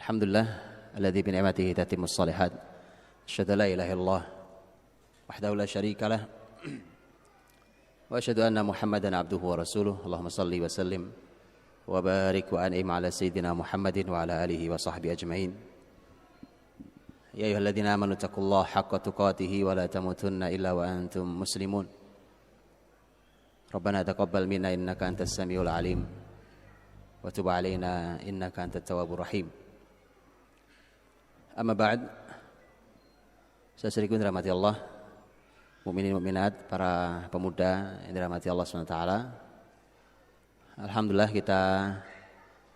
Alhamdulillah alladzi bi ni'matihi tatimmus shalihat. Asyhadu la ilaha illallah wahdahu la syarika lah wa asyhadu anna Muhammadan abduhu wa rasuluh. Allahumma shalli wa sallim wa barik wa an'im ala sayyidina Muhammadin wa ala alihi wa sahbihi ajmain. Ya ayyuhalladzina amanu taqullaha haqqa tuqatih wa la tamutunna illa wa antum muslimun. Rabbana taqabbal minna innaka antas samiul alim wa tub alaina innaka antat tawwabur rahim. Amma ba'd. Saudaraku yang dirahmati Allah, mukminin mukminat, para pemuda yang dirahmati Allah SWT. Alhamdulillah kita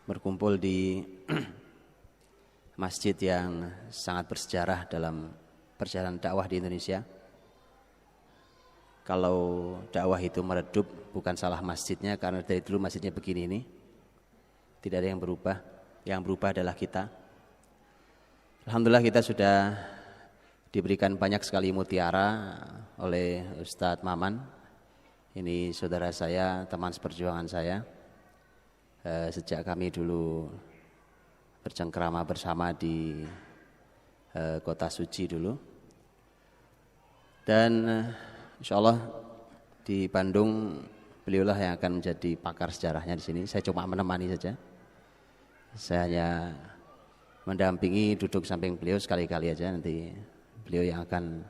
berkumpul di masjid yang sangat bersejarah dalam perjalanan dakwah di Indonesia. Kalau dakwah itu meredup, bukan salah masjidnya, karena dari dulu masjidnya begini ini. Tidak ada yang berubah. Yang berubah adalah kita. Alhamdulillah kita sudah diberikan banyak sekali mutiara oleh Ustadz Maman. Ini saudara saya, teman seperjuangan saya. Sejak kami dulu bercengkrama bersama di Kota Suci dulu. Dan insya Allah di Bandung beliaulah yang akan menjadi pakar sejarahnya di sini. Saya cuma menemani saja. Saya hanya mendampingi, duduk samping beliau sekali-kali aja, nanti beliau yang akan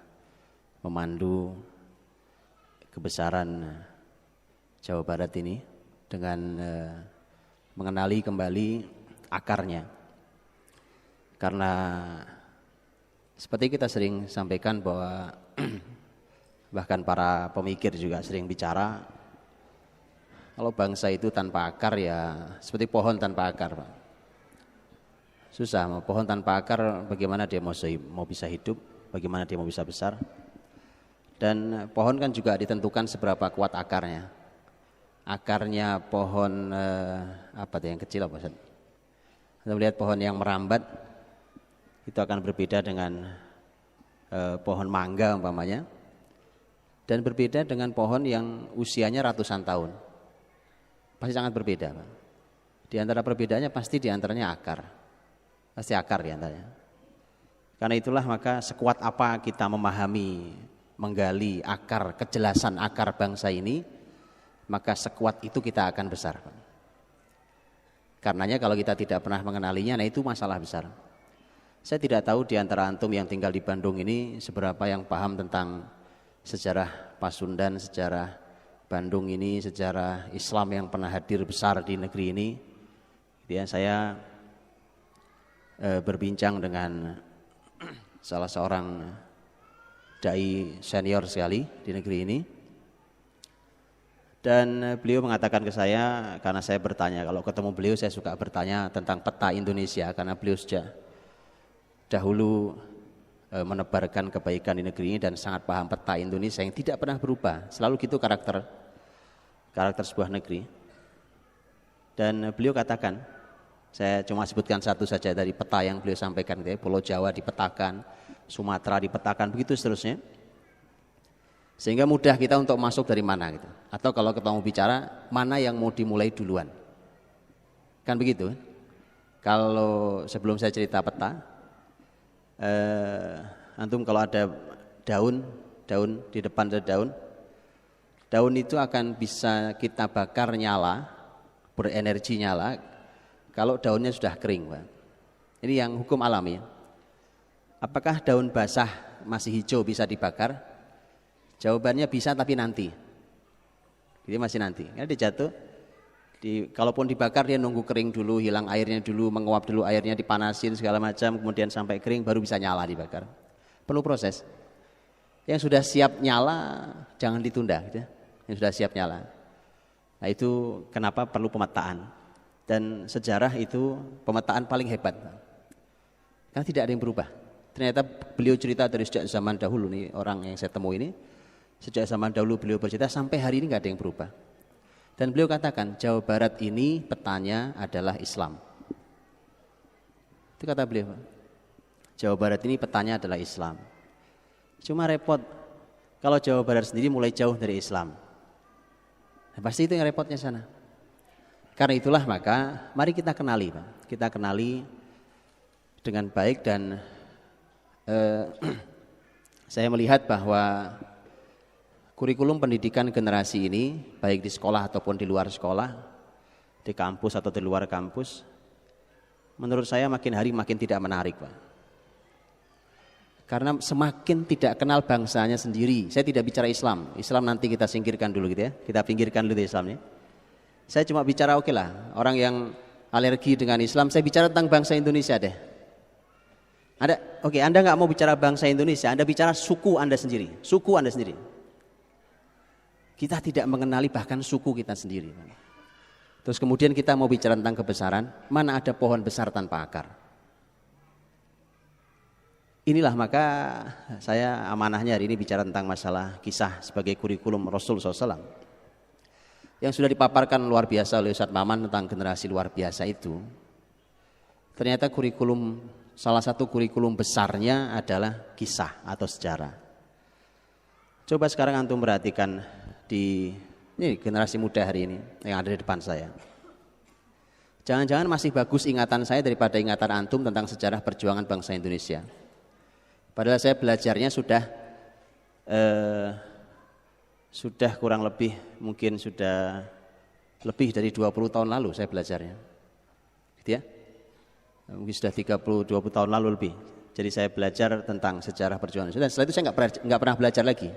memandu kebesaran Jawa Barat ini dengan mengenali kembali akarnya. Karena seperti kita sering sampaikan bahwa bahkan para pemikir juga sering bicara, kalau bangsa itu tanpa akar ya seperti pohon tanpa akar, Pak. Susah, pohon tanpa akar bagaimana dia mau bisa hidup, bagaimana dia mau bisa besar. Dan pohon kan juga ditentukan seberapa kuat akarnya. Akarnya pohon apa tuh yang kecil apa Ustaz? Kita melihat pohon yang merambat itu akan berbeda dengan pohon mangga umpamanya. Dan berbeda dengan pohon yang usianya ratusan tahun. Pasti sangat berbeda, Pak. Di antara perbedaannya pasti di antaranya akar. Pasti akar di antaranya. Karena itulah maka sekuat apa kita memahami, menggali akar, kejelasan akar bangsa ini, maka sekuat itu kita akan besar. Karenanya kalau kita tidak pernah mengenalinya, nah itu masalah besar. Saya tidak tahu di antara antum yang tinggal di Bandung ini seberapa yang paham tentang sejarah Pasundan, sejarah Bandung ini, sejarah Islam yang pernah hadir besar di negeri ini. Ya, saya berbincang dengan salah seorang dai senior sekali di negeri ini, dan beliau mengatakan ke saya, karena saya bertanya, kalau ketemu beliau saya suka bertanya tentang peta Indonesia, karena beliau sejak dahulu menebarkan kebaikan di negeri ini dan sangat paham peta Indonesia yang tidak pernah berubah, selalu gitu karakter sebuah negeri. Dan beliau katakan, saya cuma sebutkan satu saja dari peta yang beliau sampaikan, Pulau Jawa dipetakan, Sumatera dipetakan, begitu seterusnya. Sehingga mudah kita untuk masuk dari mana gitu. Atau kalau kita mau bicara, mana yang mau dimulai duluan. Kan begitu. Kalau sebelum saya cerita peta, antum kalau ada daun di depan ada daun itu akan bisa kita bakar nyala, berenergi nyala, kalau daunnya sudah kering, Pak. Ini yang hukum alami. Apakah daun basah masih hijau bisa dibakar? Jawabannya bisa, tapi nanti. Jadi masih nanti. Karena dia jatuh. Kalaupun dibakar dia nunggu kering dulu, hilang airnya dulu, menguap dulu airnya, dipanasin segala macam, kemudian sampai kering baru bisa nyala dibakar. Perlu proses. Yang sudah siap nyala jangan ditunda, gitu. Yang sudah siap nyala. Nah itu kenapa perlu pemetaan. Dan sejarah itu pemetaan paling hebat, karena tidak ada yang berubah. Ternyata beliau cerita dari sejak zaman dahulu nih, orang yang saya temui ini sejak zaman dahulu beliau bercerita sampai hari ini nggak ada yang berubah. Dan beliau katakan Jawa Barat ini petanya adalah Islam. Itu kata beliau. Jawa Barat ini petanya adalah Islam. Cuma repot kalau Jawa Barat sendiri mulai jauh dari Islam. Nah, pasti itu yang repotnya sana. Karena itulah maka mari kita kenali, Pak. Kita kenali dengan baik dan saya melihat bahwa kurikulum pendidikan generasi ini baik di sekolah ataupun di luar sekolah, di kampus atau di luar kampus, menurut saya makin hari makin tidak menarik, Pak. Karena semakin tidak kenal bangsanya sendiri. Saya tidak bicara Islam. Islam nanti kita singkirkan dulu gitu ya. Kita pinggirkan dulu Islamnya. Saya cuma bicara oke lah, orang yang alergi dengan Islam, saya bicara tentang bangsa Indonesia deh. Anda nggak mau bicara bangsa Indonesia, Anda bicara suku Anda sendiri, suku Anda sendiri. Kita tidak mengenali bahkan suku kita sendiri. Terus kemudian kita mau bicara tentang kebesaran, mana ada pohon besar tanpa akar. Inilah maka saya amanahnya hari ini bicara tentang masalah kisah sebagai kurikulum Rasul SAW. Yang sudah dipaparkan luar biasa oleh Ustadz Maman tentang generasi luar biasa itu. Ternyata kurikulum, salah satu kurikulum besarnya adalah kisah atau sejarah. Coba sekarang antum perhatikan di ini generasi muda hari ini yang ada di depan saya. Jangan-jangan masih bagus ingatan saya daripada ingatan antum tentang sejarah perjuangan bangsa Indonesia. Padahal saya belajarnya sudah kurang lebih, mungkin sudah lebih dari 20 tahun lalu saya belajarnya. Gitu ya. Mungkin sudah 20 tahun lalu lebih. Jadi saya belajar tentang sejarah perjuangan. Setelah itu saya nggak pernah belajar lagi.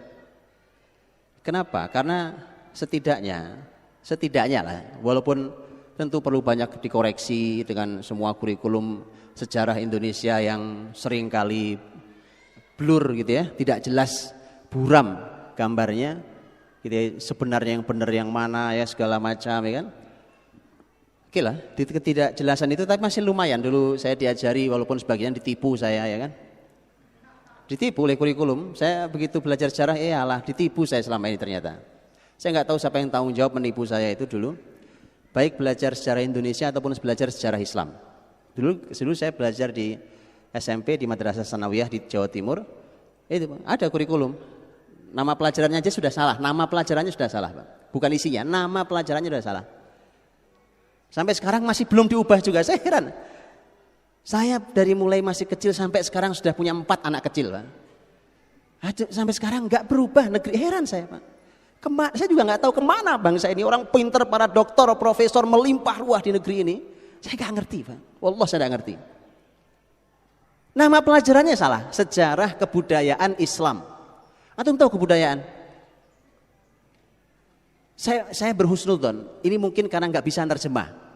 Kenapa? Karena setidaknya lah, walaupun tentu perlu banyak dikoreksi dengan semua kurikulum sejarah Indonesia yang sering kali blur gitu ya, tidak jelas, buram gambarnya, gitu ya, sebenarnya yang benar yang mana ya segala macam ya kan. Oke lah, di ketidakjelasan itu tapi masih lumayan. Dulu saya diajari walaupun sebagian ditipu saya ya kan. Ditipu oleh kurikulum. Saya begitu belajar sejarah, alah ditipu saya selama ini ternyata. Saya nggak tahu siapa yang tanggung jawab menipu saya itu dulu. Baik belajar sejarah Indonesia ataupun belajar sejarah Islam. Dulu saya belajar di SMP di Madrasah Sanawiyah di Jawa Timur. Itu ada kurikulum. Nama pelajarannya aja sudah salah. Nama pelajarannya sudah salah, Pak. Bukan isinya, nama pelajarannya sudah salah. Sampai sekarang masih belum diubah juga, saya heran. Saya dari mulai masih kecil sampai sekarang sudah punya 4 anak kecil, Pak. Sampai sekarang nggak berubah negeri, heran saya, Pak. Saya juga nggak tahu kemana bangsa ini, orang pinter, para doktor, profesor melimpah ruah di negeri ini. Saya nggak ngerti, Pak. Wallah saya nggak ngerti. Nama pelajarannya salah, sejarah kebudayaan Islam. Antum tahu kebudayaan? Saya berhusnudzon, ini mungkin karena nggak bisa nerjemah.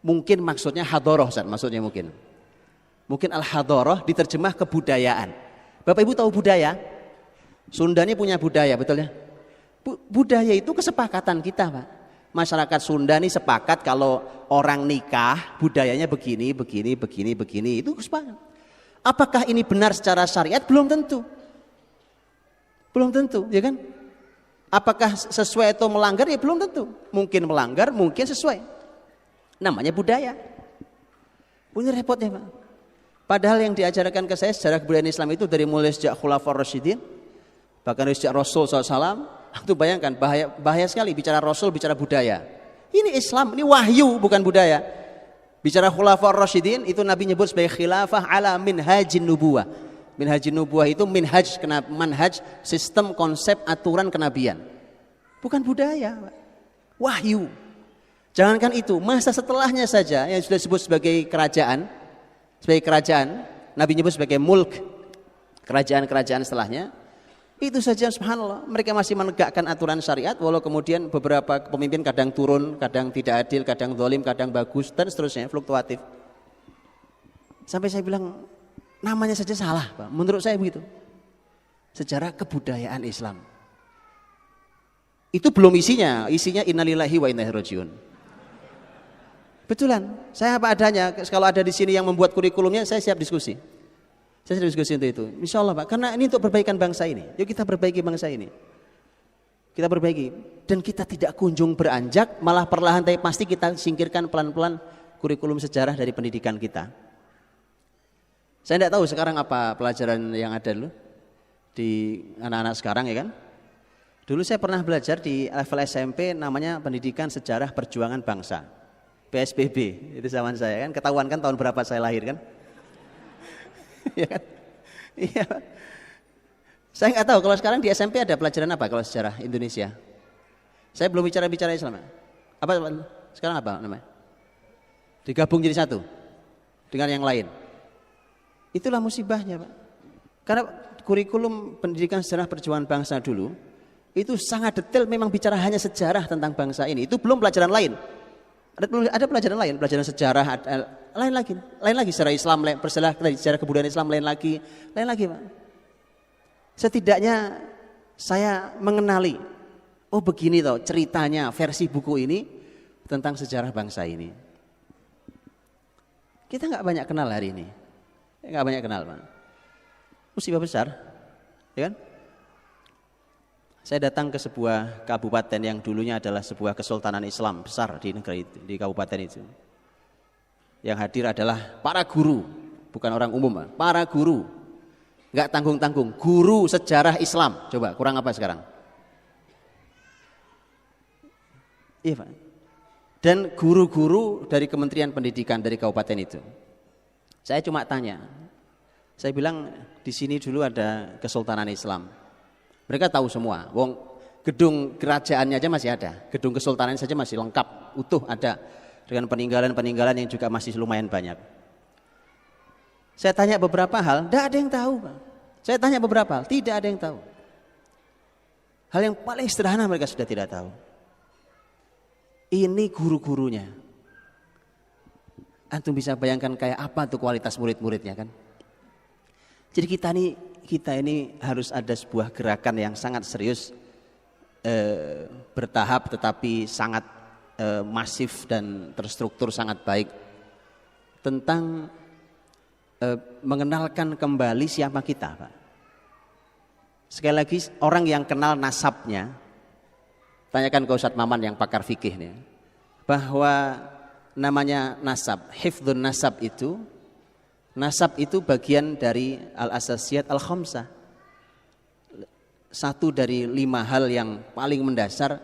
Mungkin maksudnya hadoroh, maksudnya mungkin al-hadoroh diterjemah kebudayaan. Bapak Ibu tahu budaya? Sunda ini punya budaya, betul ya? Budaya itu kesepakatan kita, Pak. Masyarakat Sunda ini sepakat kalau orang nikah budayanya begini, itu sepakat. Apakah ini benar secara syariat? Belum tentu, ya kan? Apakah sesuai atau melanggar? Ya belum tentu. Mungkin melanggar, mungkin sesuai. Namanya budaya. Punya repotnya, Pak. Padahal yang diajarkan ke saya sejarah kebudayaan Islam itu dari mulai sejak Khulafaur Rasyidin, bahkan sejak Rasul SAW. Itu bayangkan bahaya sekali bicara Rasul, bicara budaya. Ini Islam, ini wahyu bukan budaya. Bicara Khulafaur Rasyidin itu Nabi nyebut sebagai khilafah ala minhajin nubuwah. Minhajin nubuwah itu manhaj, sistem, konsep, aturan kenabian. Bukan budaya, Pak. Wahyu. Jangankan itu, masa setelahnya saja yang sudah disebut sebagai kerajaan, Nabi nyebut sebagai mulk, kerajaan-kerajaan setelahnya, itu saja subhanallah, mereka masih menegakkan aturan syariat, walau kemudian beberapa pemimpin kadang turun, kadang tidak adil, kadang zalim, kadang bagus, dan seterusnya, fluktuatif. Sampai saya bilang, namanya saja salah, Pak. Menurut saya begitu. Sejarah kebudayaan Islam. Itu belum isinya innalillahi wa inna ilaihi rajiun. Betulan, saya apa adanya. Kalau ada di sini yang membuat kurikulumnya, saya siap diskusi. Saya siap diskusi untuk itu. Insya Allah, Pak. Karena ini untuk perbaikan bangsa ini. Yuk kita perbaiki bangsa ini. Kita perbaiki. Dan kita tidak kunjung beranjak, malah perlahan tapi pasti kita singkirkan pelan-pelan kurikulum sejarah dari pendidikan kita. Saya tidak tahu sekarang apa pelajaran yang ada dulu di anak-anak sekarang ya kan. Dulu saya pernah belajar di level SMP namanya pendidikan sejarah perjuangan bangsa. PSBB, itu zaman saya kan, ketahuan kan tahun berapa saya lahir kan. Ya kan? Iya. Saya nggak tahu kalau sekarang di SMP ada pelajaran apa kalau sejarah Indonesia. Saya belum bicara Islam. Apa sekarang apa namanya? Digabung jadi satu dengan yang lain. Itulah musibahnya, Pak. Karena kurikulum pendidikan sejarah perjuangan bangsa dulu itu sangat detail, memang bicara hanya sejarah tentang bangsa ini. Itu belum pelajaran lain. Ada pelajaran lain, pelajaran sejarah, lain lagi sejarah Islam, sejarah kebudayaan Islam lain lagi, Pak. Setidaknya saya mengenali, oh begini toh ceritanya versi buku ini tentang sejarah bangsa ini. Kita nggak banyak kenal hari ini, nggak banyak kenal, Pak. Musibah besar, ya kan? Saya datang ke sebuah kabupaten yang dulunya adalah sebuah kesultanan Islam besar di negeri itu, di kabupaten itu. Yang hadir adalah para guru, bukan orang umum, Pak. Para guru, nggak tanggung-tanggung, guru sejarah Islam. Coba kurang apa sekarang? Iya, Pak. Dan guru-guru dari Kementerian Pendidikan dari kabupaten itu. Saya cuma tanya, saya bilang di sini dulu ada Kesultanan Islam. Mereka tahu semua. Wong gedung kerajaannya aja masih ada, gedung kesultanan saja masih lengkap, utuh ada dengan peninggalan-peninggalan yang juga masih lumayan banyak. Saya tanya beberapa hal, tidak ada yang tahu, Pak. Saya tanya beberapa hal, tidak ada yang tahu. Hal yang paling sederhana mereka sudah tidak tahu. Ini guru-gurunya. Antum bisa bayangkan kayak apa tuh kualitas murid-muridnya kan? Jadi kita ini harus ada sebuah gerakan yang sangat serius, bertahap tetapi sangat masif dan terstruktur sangat baik tentang mengenalkan kembali siapa kita, Pak. Sekali lagi orang yang kenal nasabnya, tanyakan ke Ustadz Maman yang pakar fikih nih, bahwa namanya nasab, hifdzun nasab itu bagian dari al-asasiyat al-khamsah. Satu dari 5 hal yang paling mendasar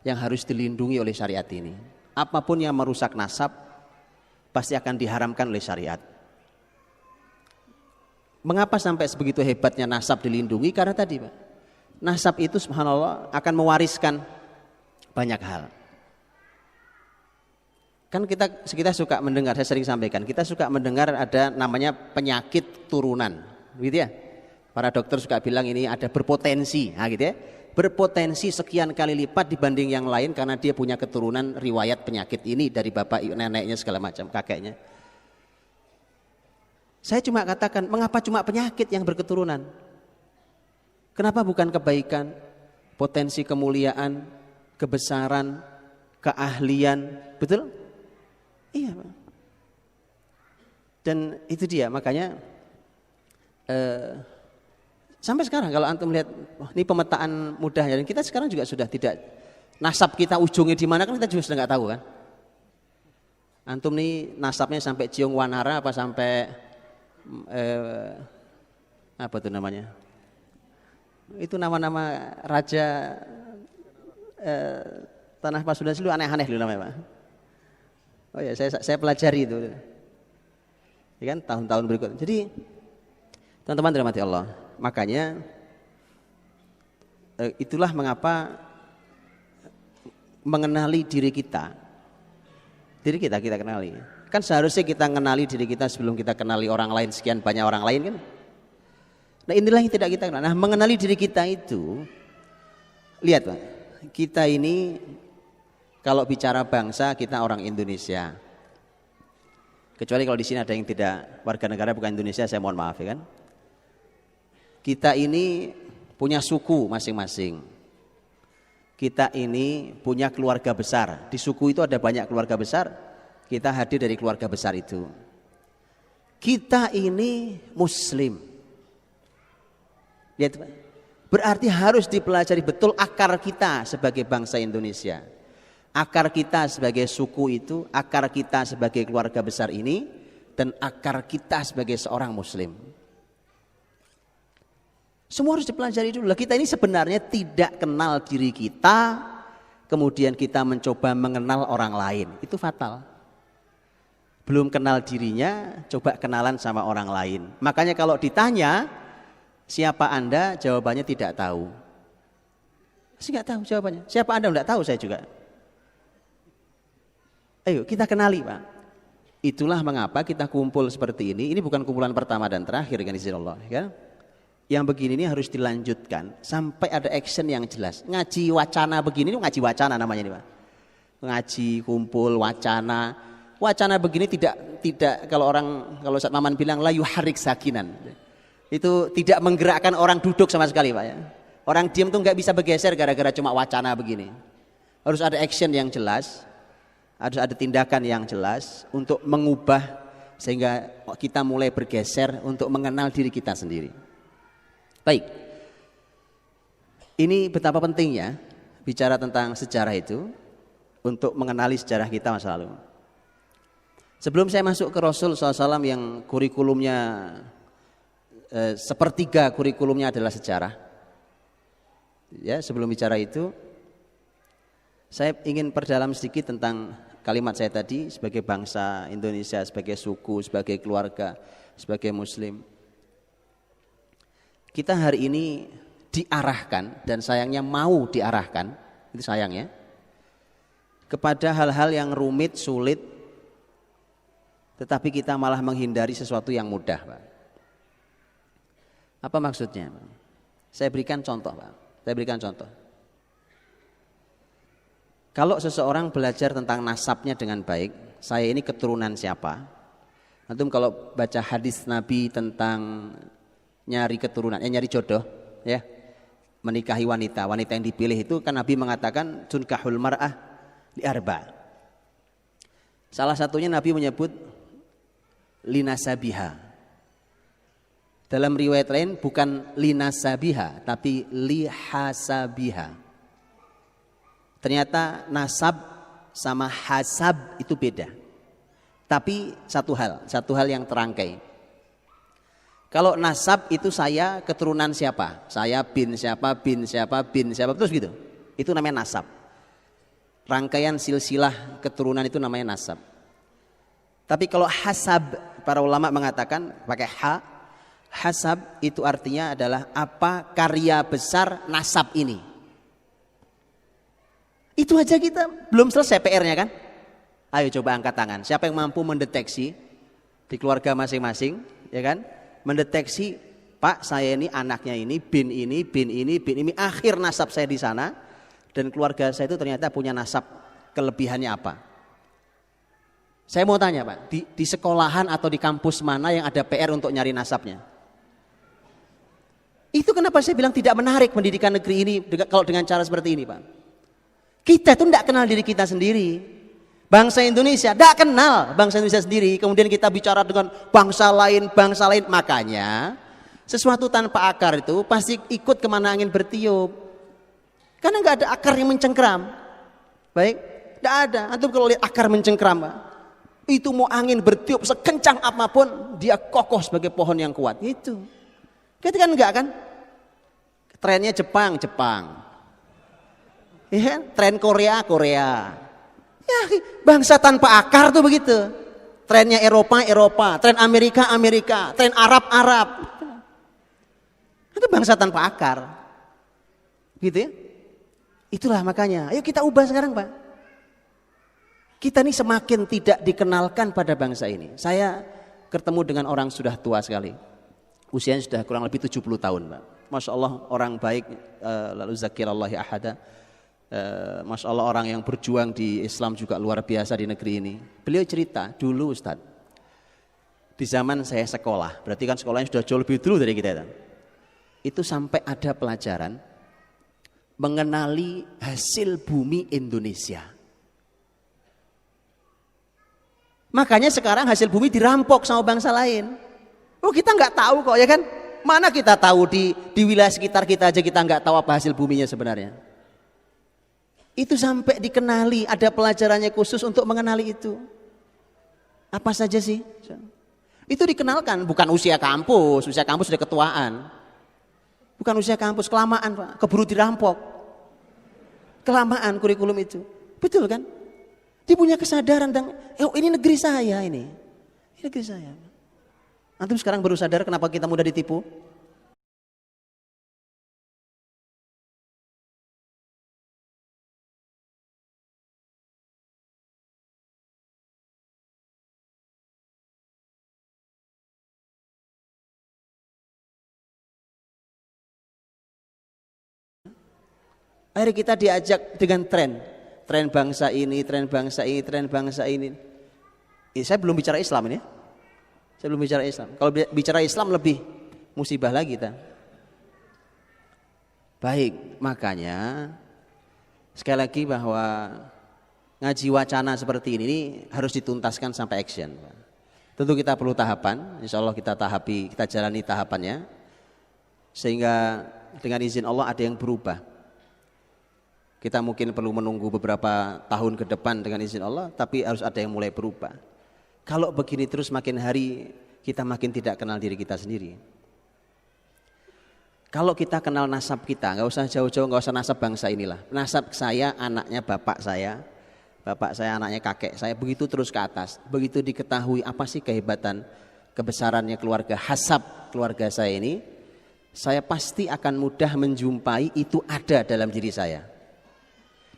yang harus dilindungi oleh syariat ini. Apapun yang merusak nasab pasti akan diharamkan oleh syariat. Mengapa sampai sebegitu hebatnya nasab dilindungi? Karena tadi, Pak, nasab itu subhanallah akan mewariskan banyak hal. Kan kita suka mendengar, saya sering sampaikan, kita suka mendengar ada namanya penyakit turunan, gitu ya. Para dokter suka bilang ini ada berpotensi, nah gitu ya. Berpotensi sekian kali lipat dibanding yang lain karena dia punya keturunan riwayat penyakit ini dari bapak neneknya segala macam, kakeknya. Saya cuma katakan, mengapa cuma penyakit yang berketurunan? Kenapa bukan kebaikan, potensi kemuliaan, kebesaran, keahlian, betul? Iya, Pak. Dan itu dia, makanya sampai sekarang kalau antum lihat, ini pemetaan mudah, dan kita sekarang juga sudah tidak, nasab kita ujungnya di mana kan kita juga sudah nggak tahu kan. Antum nih nasabnya sampai Ciung Wanara apa sampai apa tuh namanya? Itu nama-nama raja Tanah Pasundan dulu aneh-aneh dulu namanya, Pak. Oh ya, saya pelajari itu. Ya kan, tahun-tahun berikut. Jadi teman-teman dirahmati Allah, makanya itulah mengapa mengenali diri kita kenali. Kan seharusnya kita mengenali diri kita sebelum kita kenali orang lain, sekian banyak orang lain kan. Nah inilah yang tidak kita kenal. Nah mengenali diri kita itu, lihat Pak, kita ini kalau bicara bangsa kita orang Indonesia. Kecuali kalau di sini ada yang tidak warga negara bukan Indonesia, saya mohon maaf ya kan. Kita ini punya suku masing-masing. Kita ini punya keluarga besar. Di suku itu ada banyak keluarga besar. Kita hadir dari keluarga besar itu. Kita ini Muslim. Lihat, berarti harus dipelajari betul akar kita sebagai bangsa Indonesia. Akar kita sebagai suku itu, akar kita sebagai keluarga besar ini, dan akar kita sebagai seorang Muslim. Semua harus dipelajari dulu. Kita ini sebenarnya tidak kenal diri kita, kemudian kita mencoba mengenal orang lain. Itu fatal. belum kenal dirinya, coba kenalan sama orang lain. Makanya kalau ditanya, siapa Anda? Jawabannya tidak tahu. Saya nggak tahu jawabannya. Siapa Anda? Nggak tahu saya juga. Ayo kita kenali Pak. Itulah mengapa kita kumpul seperti ini. Ini bukan kumpulan pertama dan terakhir kan izin Allah. Ya? Yang begini ini harus dilanjutkan sampai ada action yang jelas. Ngaji wacana begini, ngaji wacana namanya ini Pak. Ngaji, kumpul, wacana. Wacana begini tidak kalau Ustaz Maman bilang la yuharrik sakinan. Itu tidak menggerakkan orang duduk sama sekali Pak ya. Orang diam tuh nggak bisa bergeser gara-gara cuma wacana begini. Harus ada action yang jelas, harus ada tindakan yang jelas untuk mengubah sehingga kita mulai bergeser untuk mengenal diri kita sendiri. Baik, ini betapa pentingnya bicara tentang sejarah itu untuk mengenali sejarah kita masa lalu. Sebelum saya masuk ke Rasul SAW yang kurikulumnya sepertiga kurikulumnya adalah sejarah. Ya, sebelum bicara itu, saya ingin perdalam sedikit tentang kalimat saya tadi sebagai bangsa Indonesia, sebagai suku, sebagai keluarga, sebagai Muslim. Kita hari ini diarahkan dan sayangnya mau diarahkan, itu sayangnya, kepada hal-hal yang rumit, sulit, tetapi kita malah menghindari sesuatu yang mudah Pak. Apa maksudnya? Saya berikan contoh Pak. Saya berikan contoh. Kalau seseorang belajar tentang nasabnya dengan baik, saya ini keturunan siapa? Antum kalau baca hadis Nabi tentang nyari keturunan, nyari jodoh, ya, menikahi wanita yang dipilih itu kan Nabi mengatakan tunkahul mar'ah li arba. Salah satunya Nabi menyebut linasabiha. Dalam riwayat lain bukan linasabiha tapi lihasabiha. Ternyata nasab sama hasab itu beda. Tapi satu hal yang terangkai. Kalau nasab itu saya keturunan siapa? Saya bin siapa, terus gitu. Itu namanya nasab. Rangkaian silsilah keturunan itu namanya nasab. Tapi kalau hasab, para ulama mengatakan pakai hasab itu artinya adalah apa karya besar nasab ini. Itu aja kita belum selesai PR-nya kan? Ayo coba angkat tangan. Siapa yang mampu mendeteksi di keluarga masing-masing, ya kan? Mendeteksi, Pak saya ini anaknya ini, bin ini, akhir nasab saya di sana dan keluarga saya itu ternyata punya nasab kelebihannya apa? Saya mau tanya Pak, di sekolahan atau di kampus mana yang ada PR untuk nyari nasabnya? Itu kenapa saya bilang tidak menarik pendidikan negeri ini kalau dengan cara seperti ini Pak. Kita itu tidak kenal diri kita sendiri. Bangsa Indonesia tidak kenal bangsa Indonesia sendiri. Kemudian kita bicara dengan bangsa lain. Makanya sesuatu tanpa akar itu pasti ikut kemana angin bertiup. Karena nggak ada akar yang mencengkram. Baik, tidak ada. Antum kalau lihat akar mencengkram Pak, itu mau angin bertiup sekencang apapun dia kokoh sebagai pohon yang kuat. Itu. Kita kan enggak kan? Trennya Jepang. Ya, tren Korea. Ya, bangsa tanpa akar tuh begitu. Trennya Eropa, tren Amerika, tren Arab. Itu bangsa tanpa akar. Gitu ya. Itulah makanya, ayo kita ubah sekarang Pak. Kita ini semakin tidak dikenalkan pada bangsa ini. Saya ketemu dengan orang sudah tua sekali. Usianya sudah kurang lebih 70 tahun Pak. Masya Allah orang baik, lalu zakirallahi ahada. Masya Allah orang yang berjuang di Islam juga luar biasa di negeri ini. Beliau cerita dulu Ustadz, di zaman saya sekolah, berarti kan sekolahnya sudah jauh lebih dulu dari kita itu sampai ada pelajaran mengenali hasil bumi Indonesia. Makanya sekarang hasil bumi dirampok sama bangsa lain. Oh kita nggak tahu kok ya kan? Mana kita tahu di wilayah sekitar kita aja kita nggak tahu apa hasil buminya sebenarnya. Itu sampai dikenali, ada pelajarannya khusus untuk mengenali itu. Apa saja sih? Itu dikenalkan, bukan usia kampus sudah ketuaan. Bukan usia kampus, kelamaan Pak, keburu dirampok. Kelamaan kurikulum itu. Betul kan? Dia punya kesadaran tentang, ini negeri saya ini. Ini negeri saya. Antum sekarang baru sadar kenapa kita mudah ditipu? Akhirnya kita diajak dengan tren bangsa ini, tren bangsa ini, tren bangsa ini. Saya belum bicara Islam ini. Saya belum bicara Islam. Kalau bicara Islam lebih musibah lagi kita. Baik, makanya sekali lagi bahwa ngaji wacana seperti ini harus dituntaskan sampai action. Tentu kita perlu tahapan. Insya Allah kita tahapi, kita jalani tahapannya, sehingga dengan izin Allah ada yang berubah. Kita mungkin perlu menunggu beberapa tahun ke depan dengan izin Allah, tapi harus ada yang mulai berubah. Kalau begini terus makin hari kita makin tidak kenal diri kita sendiri. Kalau kita kenal nasab kita, nggak usah jauh-jauh, nggak usah nasab bangsa inilah. Nasab saya anaknya bapak saya anaknya kakek saya, begitu terus ke atas. Begitu diketahui apa sih kehebatan, kebesarannya keluarga, hasab keluarga saya ini, saya pasti akan mudah menjumpai itu ada dalam diri saya.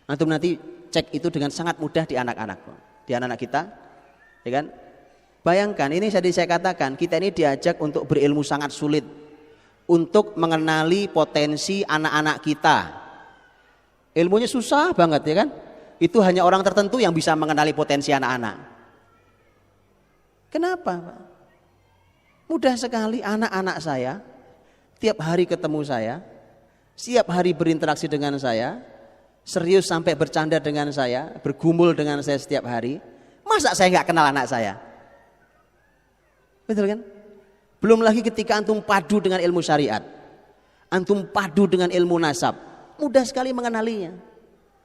Antum nanti cek itu dengan sangat mudah di anak-anak kita, ya kan? Bayangkan ini saya katakan kita ini diajak untuk berilmu sangat sulit, untuk mengenali potensi anak-anak kita. Ilmunya susah banget, ya kan? Itu hanya orang tertentu yang bisa mengenali potensi anak-anak. Kenapa, Pak? Mudah sekali anak-anak saya tiap hari ketemu saya, setiap hari berinteraksi dengan saya, serius sampai bercanda dengan saya, bergumul dengan saya setiap hari. Masa saya nggak kenal anak saya? Betul kan? Belum lagi ketika antum padu dengan ilmu syariat, antum padu dengan ilmu nasab, mudah sekali mengenalinya.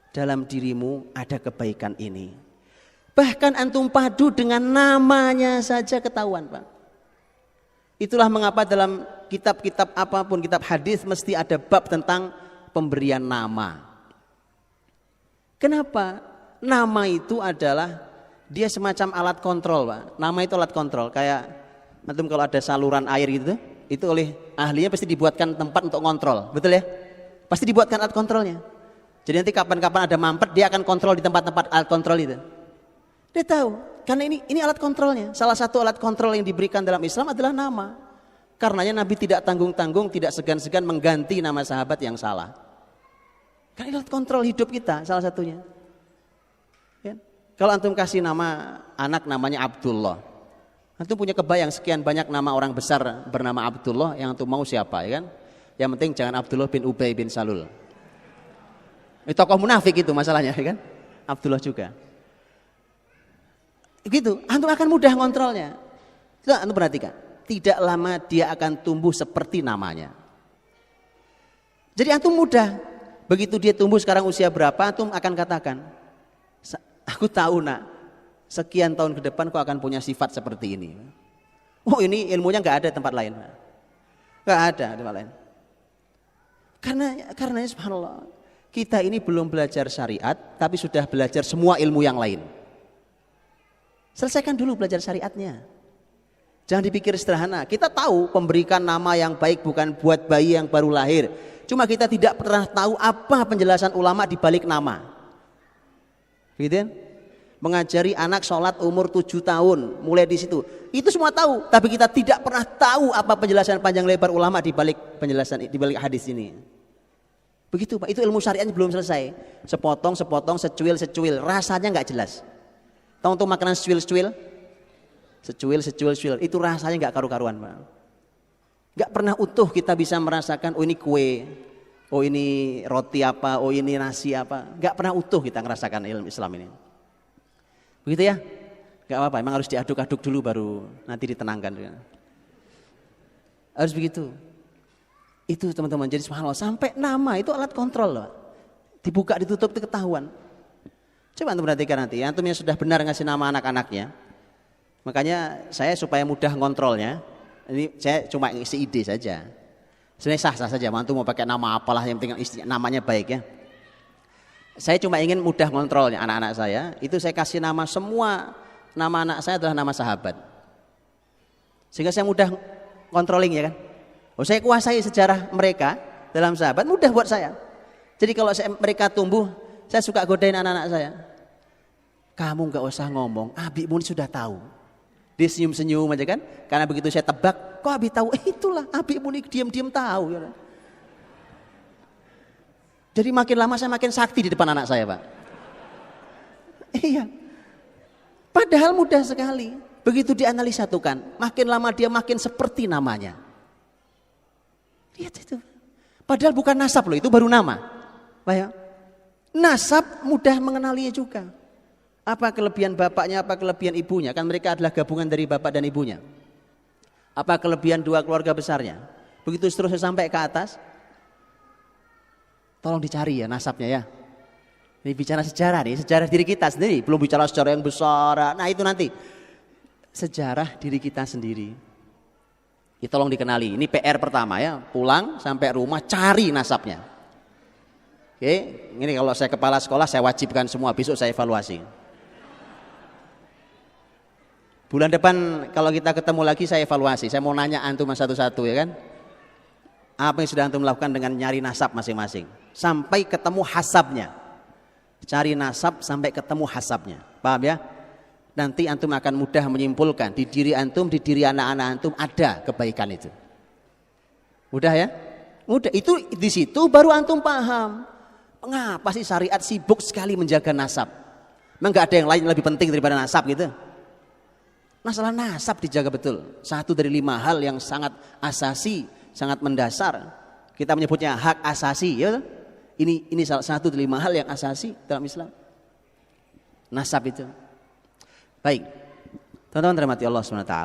Dalam dirimu ada kebaikan ini. Bahkan antum padu dengan namanya saja ketahuan, Pak. Itulah mengapa dalam kitab-kitab apapun, kitab hadis mesti ada bab tentang pemberian nama. Kenapa? Nama itu adalah dia semacam alat kontrol, Pak. Nama itu alat kontrol. Kayak antum kalau ada saluran air gitu, itu oleh ahlinya pasti dibuatkan tempat untuk kontrol, betul ya? Pasti dibuatkan alat kontrolnya. Jadi nanti kapan-kapan ada mampet, dia akan kontrol di tempat-tempat alat kontrol itu. Dia tahu, karena ini alat kontrolnya. Salah satu alat kontrol yang diberikan dalam Islam adalah nama. Karenanya Nabi tidak tanggung-tanggung, tidak segan-segan mengganti nama sahabat yang salah. Karena alat kontrol hidup kita salah satunya. Ya? Kalau antum kasih nama anak namanya Abdullah, antum punya kebayang sekian banyak nama orang besar bernama Abdullah, yang antum mau siapa, ya kan? Yang penting jangan Abdullah bin Ubay bin Salul. Itu tokoh munafik itu masalahnya, ya kan? Abdullah juga. Gitu, antum akan mudah ngontrolnya. Coba antum perhatikan, tidak lama dia akan tumbuh seperti namanya. Jadi antum mudah. Begitu dia tumbuh sekarang usia berapa, antum akan katakan, aku tahu nak, sekian tahun ke depan kau akan punya sifat seperti ini. Oh, ini ilmunya nggak ada tempat lain, nggak ada tempat lain. Karena subhanallah, kita ini belum belajar syariat, tapi sudah belajar semua ilmu yang lain. Selesaikan dulu belajar syariatnya. Jangan dipikir sederhana. Kita tahu memberikan nama yang baik bukan buat bayi yang baru lahir. Cuma kita tidak pernah tahu apa penjelasan ulama di balik nama. Gitu kan? Mengajari anak sholat umur 7 tahun, mulai di situ. Itu semua tahu, tapi kita tidak pernah tahu apa penjelasan panjang lebar ulama di balik penjelasan, di balik hadis ini. Begitu, Pak. Itu ilmu syariatnya belum selesai. Sepotong, secuil, rasanya nggak jelas. Tahu untuk makanan secuil, itu rasanya nggak karu-karuan, Pak. Gak pernah utuh kita bisa merasakan, oh ini kue, oh ini roti apa, oh ini nasi apa. Gak pernah utuh kita merasakan ilmu Islam ini. Begitu ya? Gak apa-apa, memang harus diaduk-aduk dulu baru nanti ditenangkan. Harus begitu. Itu teman-teman, jadi subhanallah, sampai nama itu alat kontrol loh. Dibuka, ditutup, itu ketahuan. Coba antum perhatikan nanti, antum yang sudah benar ngasih nama anak-anaknya. Makanya saya supaya mudah ngontrolnya, ini saya cuma isi ide saja. Sebenarnya sah-sah saja, antum mau pakai nama apalah, yang penting namanya baik ya. Saya cuma ingin mudah ngontrolnya anak-anak saya. Itu saya kasih nama, semua nama anak saya adalah nama sahabat. Sehingga saya mudah controlling ya kan. Oh, saya kuasai sejarah mereka dalam sahabat, mudah buat saya. Jadi kalau mereka tumbuh, saya suka godain anak-anak saya. Kamu nggak usah ngomong, Abi Muni sudah tahu. Dia senyum-senyum aja kan, karena begitu saya tebak, kok Abi tahu? Itulah Abi Muni diam-diam tahu. Ya. Jadi makin lama saya makin sakti di depan anak saya, Pak. Iya. Padahal mudah sekali. Begitu dianalisa satukan, makin lama dia makin seperti namanya. Lihat itu. Padahal bukan nasab loh, itu baru nama. Pak ya. Nasab mudah mengenalinya juga. Apa kelebihan bapaknya, apa kelebihan ibunya? Kan mereka adalah gabungan dari bapak dan ibunya. Apa kelebihan dua keluarga besarnya? Begitu seterusnya sampai ke atas, tolong dicari ya nasabnya ya. Ini bicara sejarah nih, sejarah diri kita sendiri. Belum bicara sejarah yang besar, nah itu nanti. Sejarah diri kita sendiri. Ya, tolong dikenali, ini PR pertama ya. Pulang sampai rumah cari nasabnya. Oke, ini kalau saya kepala sekolah saya wajibkan semua, besok saya evaluasi. Bulan depan kalau kita ketemu lagi saya evaluasi. Saya mau nanya antum satu-satu ya kan. Apa yang sudah antum lakukan dengan nyari nasab masing-masing. Sampai ketemu hasabnya. Cari nasab sampai ketemu hasabnya. Paham ya? Nanti antum akan mudah menyimpulkan di diri antum, di diri anak-anak antum ada kebaikan itu. Mudah ya? Mudah. Itu di situ baru antum paham. Mengapa sih syariat sibuk sekali menjaga nasab? Memang nggak ada yang lain lebih penting daripada nasab gitu? Masalah nasab dijaga betul. Satu dari 5 hal yang sangat asasi, sangat mendasar. Kita menyebutnya hak asasi, ya. Ini salah satu dari 5 hal yang asasi dalam Islam. Nasab itu. Baik. Teman-teman dirahmati Allah SWT,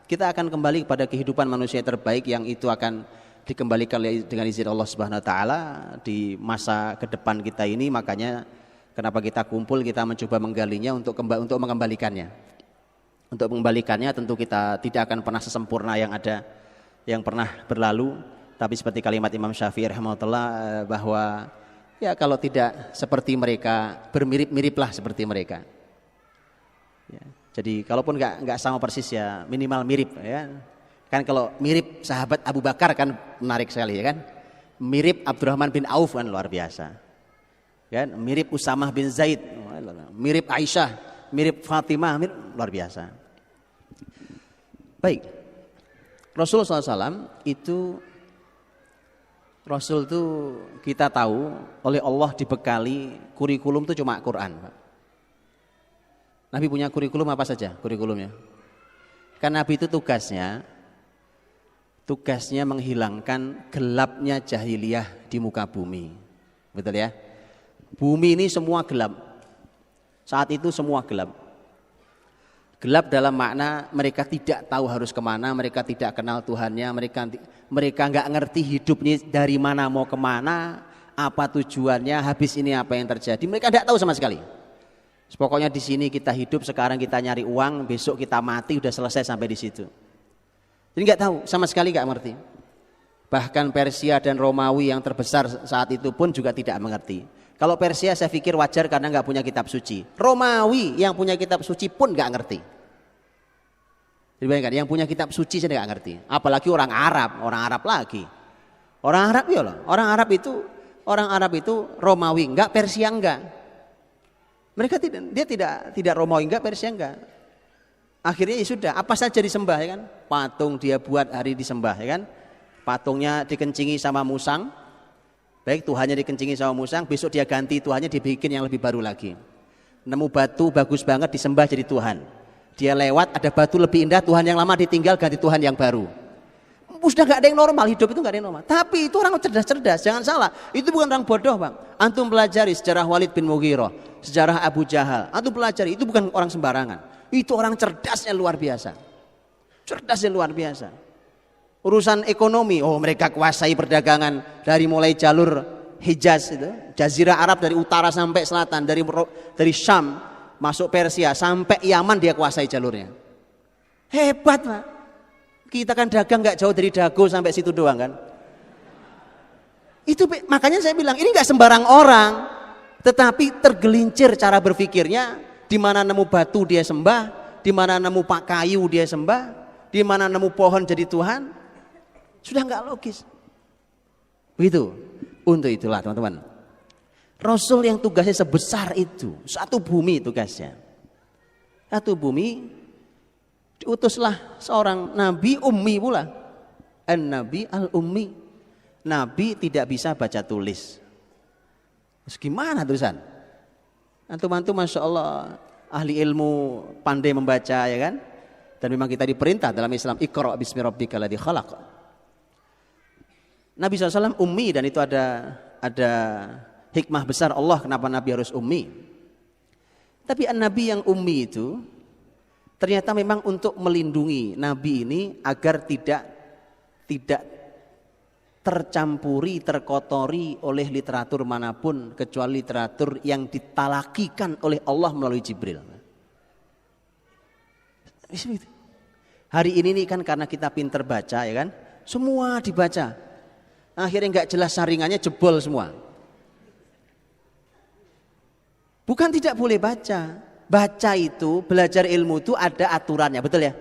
kita akan kembali kepada kehidupan manusia terbaik yang itu akan dikembalikan dengan izin Allah Subhanahu wa taala di masa ke depan kita ini. Makanya kenapa kita kumpul, kita mencoba menggalinya untuk mengembalikannya. Untuk mengembalikannya tentu kita tidak akan pernah sesempurna yang ada, yang pernah berlalu. Tapi seperti kalimat Imam Syafi'i rahimahullah bahwa ya kalau tidak seperti mereka, bermirip-miriplah seperti mereka. Ya, jadi kalaupun nggak sama persis ya minimal mirip ya. Kan kalau mirip sahabat Abu Bakar kan menarik sekali ya kan. Mirip Abdurrahman bin Auf kan luar biasa. Kan mirip Usamah bin Zaid, mirip Aisyah, mirip Fatimah, mirip, luar biasa. Baik, Rasul SAW itu Rasul itu kita tahu oleh Allah dibekali kurikulum itu cuma Quran. Nabi punya kurikulum apa saja kurikulumnya? Kan Nabi itu tugasnya menghilangkan gelapnya jahiliyah di muka bumi. Betul ya? Bumi ini semua gelap. Saat itu semua gelap. Gelap dalam makna mereka tidak tahu harus kemana, mereka tidak kenal Tuhannya, mereka nggak ngerti hidupnya dari mana mau kemana, apa tujuannya, habis ini apa yang terjadi, mereka tidak tahu sama sekali. Pokoknya di sini kita hidup, sekarang kita nyari uang, besok kita mati, udah selesai sampai di situ. Jadi nggak tahu, sama sekali nggak mengerti. Bahkan Persia dan Romawi yang terbesar saat itu pun juga tidak mengerti. Kalau Persia saya pikir wajar karena nggak punya kitab suci. Romawi yang punya kitab suci pun nggak ngerti. Jadi bayangkan, yang punya kitab suci saya nggak ngerti. Apalagi orang Arab lagi. Orang Arab ya loh. Orang Arab itu Romawi enggak, Persia enggak. Mereka tidak Romawi enggak, Persia enggak. Akhirnya ya sudah, apa saja disembah ya kan? Patung dia buat hari disembah ya kan? Patungnya dikencingi sama musang. Baik, Tuhannya dikencingi sama musang, besok dia ganti Tuhannya, dibikin yang lebih baru lagi. Nemu batu bagus banget disembah jadi Tuhan. Dia lewat ada batu lebih indah, Tuhan yang lama ditinggal ganti Tuhan yang baru. Sudah gak ada yang normal, hidup itu gak ada yang normal. Tapi itu orang cerdas-cerdas, jangan salah. Itu bukan orang bodoh Bang. Antum pelajari sejarah Walid bin Mughirah, sejarah Abu Jahal. Antum pelajari, itu bukan orang sembarangan. Itu orang cerdasnya luar biasa. Cerdasnya luar biasa. Urusan ekonomi, oh mereka kuasai perdagangan dari mulai jalur Hijaz itu, Jazirah Arab dari utara sampai selatan, dari Syam masuk Persia sampai Yaman dia kuasai jalurnya. Hebat Pak. Kita kan dagang nggak jauh dari Dago sampai situ doang kan. Itu makanya saya bilang ini nggak sembarang orang, tetapi tergelincir cara berpikirnya. Di mana nemu batu dia sembah, di mana nemu kayu dia sembah. Di di mana nemu pohon jadi Tuhan, sudah nggak logis. Begitu. Untuk itulah teman-teman, Rasul yang tugasnya sebesar itu, satu bumi tugasnya. Satu bumi, diutuslah seorang nabi ummi pula. An-nabi al-ummi. Nabi tidak bisa baca tulis. Terus gimana tulisan? Antum-antum Masya Allah ahli ilmu, pandai membaca ya kan? Dan memang kita diperintah dalam Islam, Iqra bismi rabbikal ladzi khalaq. Nabi SAW ummi, dan itu ada hikmah besar Allah kenapa Nabi harus ummi. Tapi Nabi yang ummi itu ternyata memang untuk melindungi Nabi ini agar tidak tercampuri, terkotori oleh literatur manapun kecuali literatur yang ditalakikan oleh Allah melalui Jibril. Hari ini kan karena kita pinter baca ya kan, semua dibaca. Akhirnya nggak jelas saringannya, jebol semua. Bukan tidak boleh baca. Baca itu, belajar ilmu itu ada aturannya, betul ya?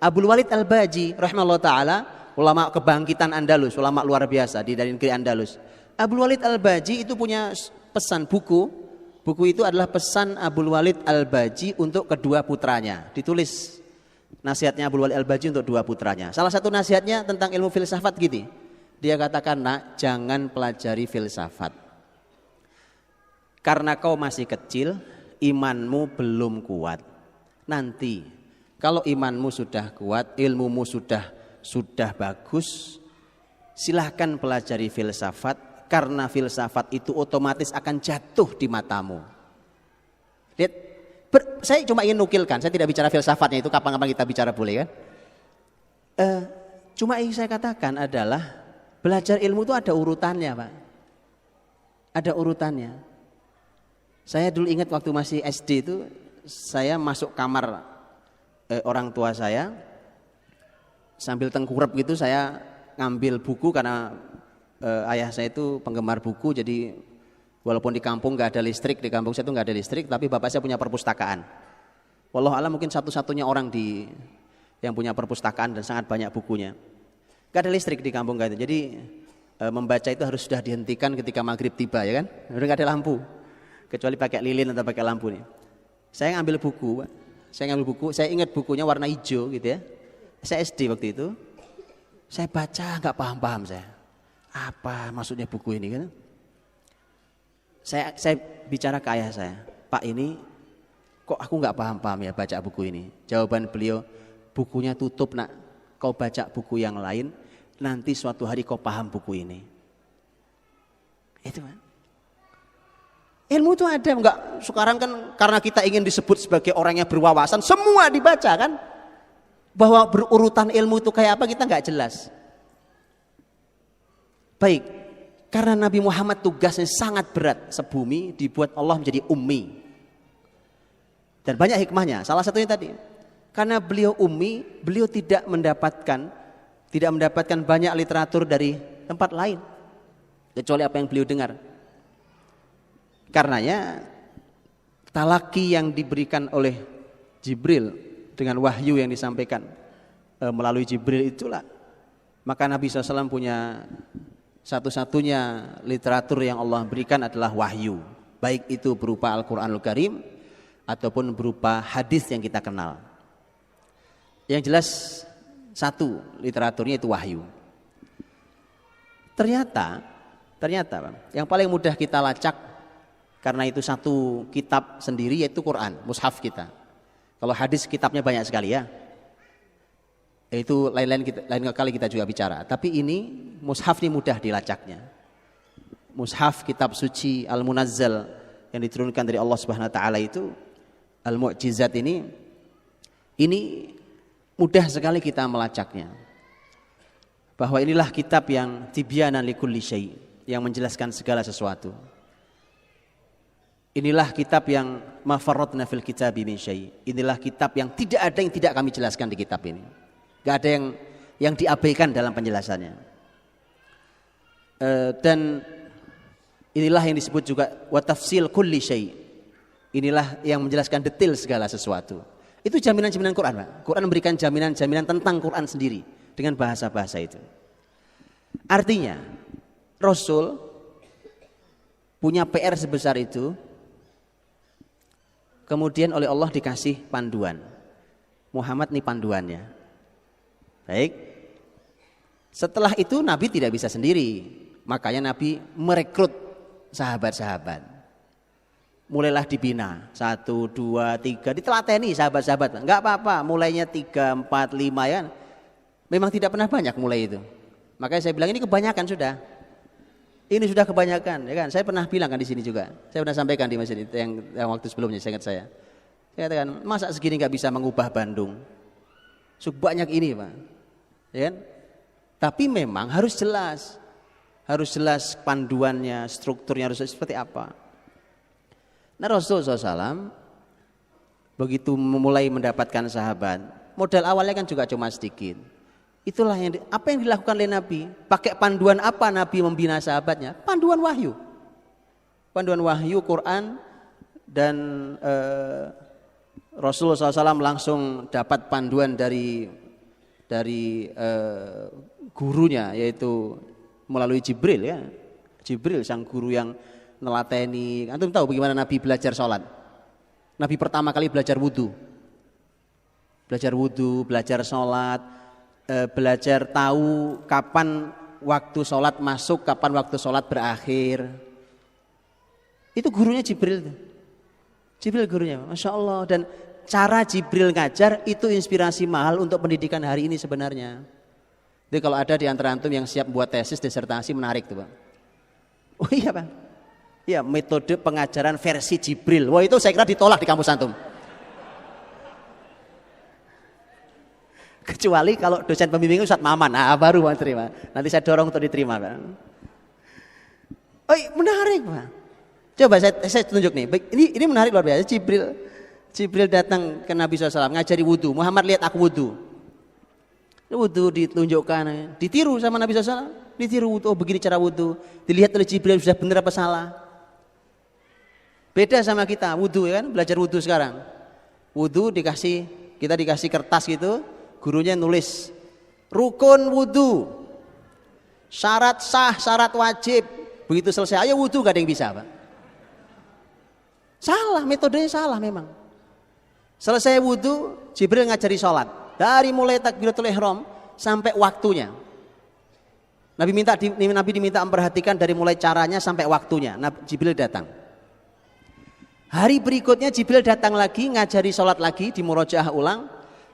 Abdul Walid Al-Baji rahimahullah ta'ala, ulama kebangkitan Andalus, ulama luar biasa dari negeri Andalus. Abdul Walid Al-Baji itu punya pesan buku. Buku itu adalah pesan Abdul Walid Al-Baji untuk kedua putranya. Ditulis nasihatnya Abdul Walid Al-Baji untuk dua putranya. Salah satu nasihatnya tentang ilmu filsafat gitu. Dia katakan, nak, jangan pelajari filsafat. Karena kau masih kecil, imanmu belum kuat. Nanti kalau imanmu sudah kuat, ilmumu sudah bagus, silahkan pelajari filsafat, karena filsafat itu otomatis akan jatuh di matamu. Lihat, saya cuma ingin nukilkan, saya tidak bicara filsafatnya itu, kapan-kapan kita bicara boleh kan? Cuma yang saya katakan adalah belajar ilmu itu ada urutannya, Pak. Ada urutannya. Saya dulu ingat waktu masih SD itu, saya masuk kamar orang tua saya, sambil tengkurap gitu saya ngambil buku karena ayah saya itu penggemar buku, jadi walaupun di kampung nggak ada listrik, di kampung saya itu nggak ada listrik, tapi bapak saya punya perpustakaan. Wallahualam mungkin satu-satunya orang yang punya perpustakaan dan sangat banyak bukunya. Gak ada listrik di kampung gak itu, jadi membaca itu harus sudah dihentikan ketika maghrib tiba ya kan, udah gak ada lampu, kecuali pakai lilin atau pakai lampu nih. Saya ngambil buku, saya ingat bukunya warna hijau gitu ya. Saya SD waktu itu, saya baca nggak paham saya, apa maksudnya buku ini kan? Saya bicara ke ayah saya, Pak, ini kok aku nggak paham ya baca buku ini. Jawaban beliau, bukunya tutup nak, kau baca buku yang lain, nanti suatu hari kau paham buku ini. Itu kan. Ilmu itu ada enggak? Sekarang kan karena kita ingin disebut sebagai orang yang berwawasan, semua dibaca kan? Bahwa berurutan ilmu itu kayak apa kita enggak jelas. Baik, karena Nabi Muhammad tugasnya sangat berat, sebumi dibuat Allah menjadi ummi. Dan banyak hikmahnya, salah satunya tadi, karena beliau ummi, beliau tidak mendapatkan banyak literatur dari tempat lain kecuali apa yang beliau dengar. Karenanya talaki yang diberikan oleh Jibril dengan wahyu yang disampaikan melalui Jibril itulah, maka Nabi SAW punya satu-satunya literatur yang Allah berikan adalah wahyu, baik itu berupa Al-Quranul Karim ataupun berupa hadis yang kita kenal. Yang jelas satu literaturnya itu wahyu. Ternyata yang paling mudah kita lacak, karena itu satu kitab sendiri, yaitu Quran, mushaf kita. Kalau hadis kitabnya banyak sekali ya, itu lain kali kita juga bicara. Tapi ini mushaf ini mudah dilacaknya. Mushaf kitab suci Al-Munazzal yang diturunkan dari Allah Subhanahu wa taala itu, Al-Mu'jizat ini mudah sekali kita melacaknya. Bahwa inilah kitab yang tibyanan likulli syai', yang menjelaskan segala sesuatu. Inilah kitab yang ma farratna fil kitabi min syai'. Inilah kitab yang tidak ada yang tidak kami jelaskan di kitab ini. Enggak ada yang diabaikan dalam penjelasannya. Dan inilah yang disebut juga wa tafsil kulli syai'. Inilah yang menjelaskan detail segala sesuatu. Itu jaminan-jaminan Quran, Pak. Quran memberikan jaminan-jaminan tentang Quran sendiri dengan bahasa-bahasa itu. Artinya, Rasul punya PR sebesar itu, kemudian oleh Allah dikasih panduan. Muhammad nih panduannya. Baik. Setelah itu Nabi tidak bisa sendiri. Makanya Nabi merekrut sahabat-sahabat. Mulailah dibina 1, 2, 3, ditelateni sahabat-sahabat. Enggak apa-apa, mulainya 3, 4, 5 ya. Memang tidak pernah banyak mulai itu. Makanya saya bilang ini kebanyakan sudah. Ini sudah kebanyakan, ya kan? Saya pernah bilang kan di sini juga. Saya pernah sampaikan di masjid yang waktu sebelumnya, saya ingat saya. Saya katakan, masa segini nggak bisa mengubah Bandung? Sebanyak ini, Pak. Ya kan? Tapi memang harus jelas panduannya, strukturnya harus seperti apa. Nah, Rasulullah SAW begitu memulai mendapatkan sahabat, modal awalnya kan juga cuma sedikit. Itulah apa yang dilakukan oleh Nabi. Pakai panduan apa Nabi membina sahabatnya? Panduan wahyu. Panduan wahyu Quran, dan Rasulullah SAW langsung dapat panduan dari gurunya, yaitu melalui Jibril ya. Jibril sang guru yang nelateni. Antum tahu bagaimana Nabi belajar sholat? Nabi pertama kali belajar wudhu, belajar sholat. Belajar tahu kapan waktu sholat masuk, kapan waktu sholat berakhir. Itu gurunya Jibril. Jibril gurunya, Masya Allah. Dan cara Jibril ngajar itu inspirasi mahal untuk pendidikan hari ini sebenarnya. Jadi kalau ada di antara antum yang siap buat tesis, disertasi, menarik tuh Pak. Oh iya Pak. Ya, metode pengajaran versi Jibril. Wah, itu saya kira ditolak di kampus antum. Kecuali kalau dosen pembimbing Ustadz Maman, baru Pak terima. Nanti saya dorong untuk diterima Pak. Oh, menarik Pak. Coba saya tunjuk nih. Ini menarik luar biasa. Jibril datang ke Nabi SAW ngajari wudhu. Muhammad, lihat aku wudhu. Wudhu ditunjukkan, ditiru sama Nabi SAW. Ditiru wudhu, oh begini cara wudhu. Dilihat oleh Jibril sudah benar apa salah. Beda sama kita wudhu ya kan, belajar wudhu sekarang. Wudhu kita dikasih kertas gitu. Gurunya nulis rukun wudhu, syarat sah, syarat wajib. Begitu selesai, ayo wudhu, gak ada yang bisa Pak. Salah, metodenya salah memang. Selesai wudhu, Jibril ngajari sholat. Dari mulai takbiratul ihram sampai waktunya. Nabi diminta memperhatikan dari mulai caranya sampai waktunya. Jibril datang. Hari berikutnya Jibril datang lagi, ngajari sholat lagi, di murojaah ulang.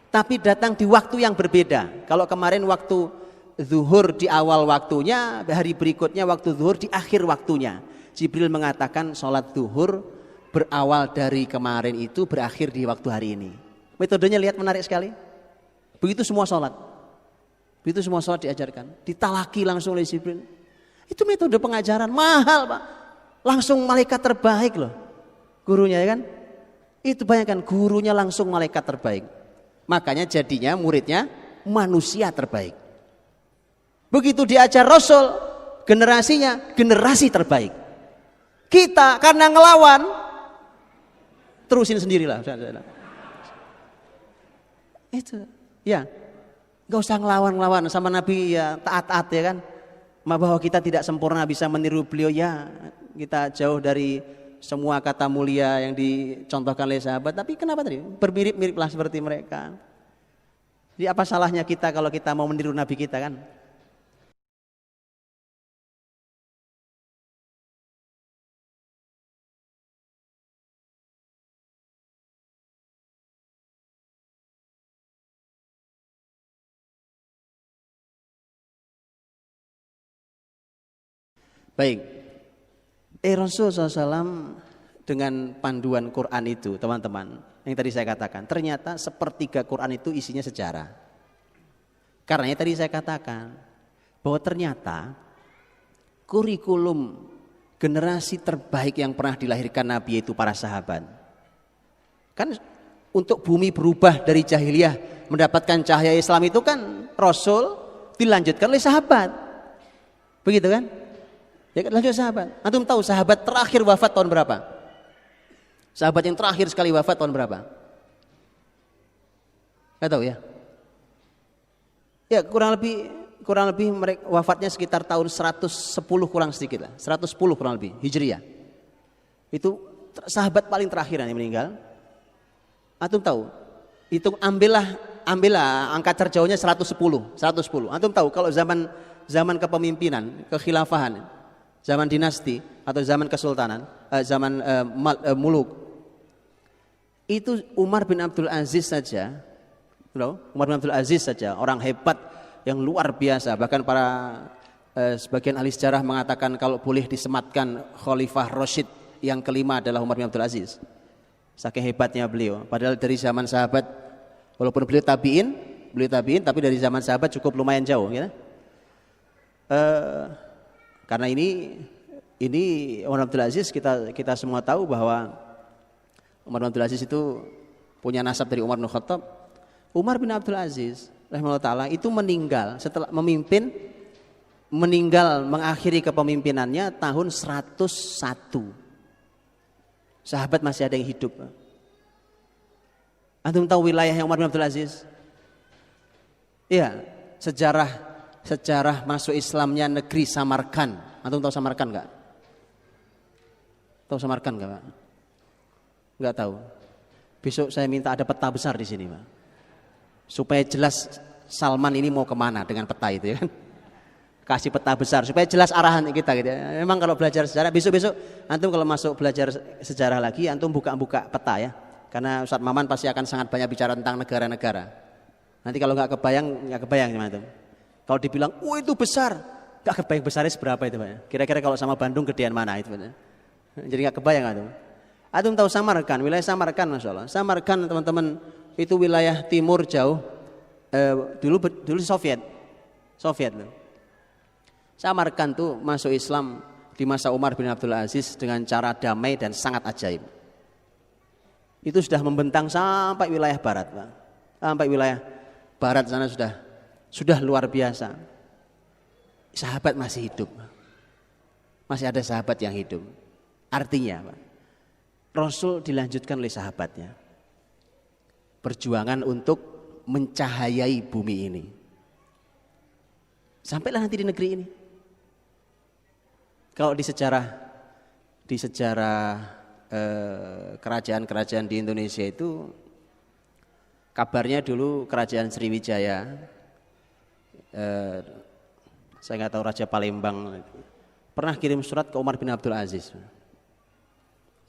Tapi datang di waktu yang berbeda. Kalau kemarin waktu zuhur di awal waktunya, hari berikutnya waktu zuhur di akhir waktunya. Jibril mengatakan sholat zuhur berawal dari kemarin itu, berakhir di waktu hari ini. Metodenya lihat menarik sekali. Begitu semua sholat. Begitu semua sholat diajarkan. Ditalaki langsung oleh Jibril. Itu metode pengajaran mahal Pak. Langsung malaikat terbaik loh. Gurunya ya kan. Itu bayangkan, gurunya langsung malaikat terbaik. Makanya jadinya muridnya manusia terbaik. Begitu diajar Rasul, generasinya generasi terbaik. Kita karena ngelawan, terusin sendirilah. Itu, ya, nggak usah ngelawan sama Nabi ya, taat-taat ya kan. Bahwa kita tidak sempurna bisa meniru beliau ya, kita jauh dari semua kata mulia yang dicontohkan oleh sahabat, tapi kenapa tadi bermirip-miriplah seperti mereka. Jadi apa salahnya kita kalau kita mau meniru Nabi kita kan? Baik. Rasulullah SAW dengan panduan Quran itu, teman-teman, yang tadi saya katakan, ternyata sepertiga Quran itu isinya sejarah. Karena tadi saya katakan bahwa ternyata kurikulum generasi terbaik yang pernah dilahirkan Nabi itu para sahabat. Kan untuk bumi berubah dari jahiliyah mendapatkan cahaya Islam itu kan Rasul dilanjutkan oleh sahabat. Begitu kan? Ya lanjut sahabat. Antum tahu sahabat terakhir wafat tahun berapa? Sahabat yang terakhir sekali wafat tahun berapa? Nggak tahu ya? Ya kurang lebih mereka wafatnya sekitar tahun 110 kurang sedikit lah, 110 kurang lebih Hijriah. Itu sahabat paling terakhir yang meninggal. Antum tahu? Itu ambillah angka terjauhnya 110. Antum tahu kalau zaman kepemimpinan, kekhilafahan, zaman dinasti atau zaman kesultanan, zaman muluk, itu Umar bin Abdul Aziz saja, orang hebat yang luar biasa. Bahkan para sebagian ahli sejarah mengatakan kalau boleh disematkan Khalifah Rasyid yang kelima adalah Umar bin Abdul Aziz. Saking hebatnya beliau. Padahal dari zaman sahabat, walaupun beliau tabiin, tapi dari zaman sahabat cukup lumayan jauh. Ya? Karena ini Umar bin Abdul Aziz, kita semua tahu bahwa Umar bin Abdul Aziz itu punya nasab dari Umar bin Khattab. Umar bin Abdul Aziz rahimahullah ta'ala itu meninggal setelah mengakhiri kepemimpinannya tahun 101. Sahabat masih ada yang hidup. Antum tahu wilayah yang Umar bin Abdul Aziz? Iya, sejarah masuk Islamnya negeri Samarkand. Antum tahu Samarkand enggak? Tahu Samarkand enggak, Pak? Enggak tahu. Besok saya minta ada peta besar di sini, Pak. Supaya jelas Salman ini mau kemana dengan peta itu ya kan? Kasih peta besar supaya jelas arahan kita gitu ya. Memang kalau belajar sejarah besok antum kalau masuk belajar sejarah lagi antum buka peta ya. Karena Ustadz Maman pasti akan sangat banyak bicara tentang negara-negara. Nanti kalau nggak kebayang gimana tuh. Kalau dibilang, itu besar, nggak kebayang besarnya seberapa itu Pak. Kira-kira kalau sama Bandung gedean mana itu Pak. Jadi nggak kebayang antum tahu Samarkand, wilayah Samarkand Masya Allah. Samarkand teman-teman itu wilayah timur jauh. Dulu Soviet. Samarkand tuh masuk Islam di masa Umar bin Abdul Aziz dengan cara damai dan sangat ajaib. Itu sudah membentang sampai wilayah barat, Pak. Sampai wilayah barat sana sudah luar biasa. Sahabat masih hidup. Masih ada sahabat yang hidup. Artinya, Pak, Rasul dilanjutkan oleh sahabatnya. Perjuangan untuk mencahayai bumi ini. Sampailah nanti di negeri ini. Kalau di sejarah kerajaan-kerajaan di Indonesia itu kabarnya dulu kerajaan Sriwijaya, saya nggak tahu Raja Palembang pernah kirim surat ke Umar bin Abdul Aziz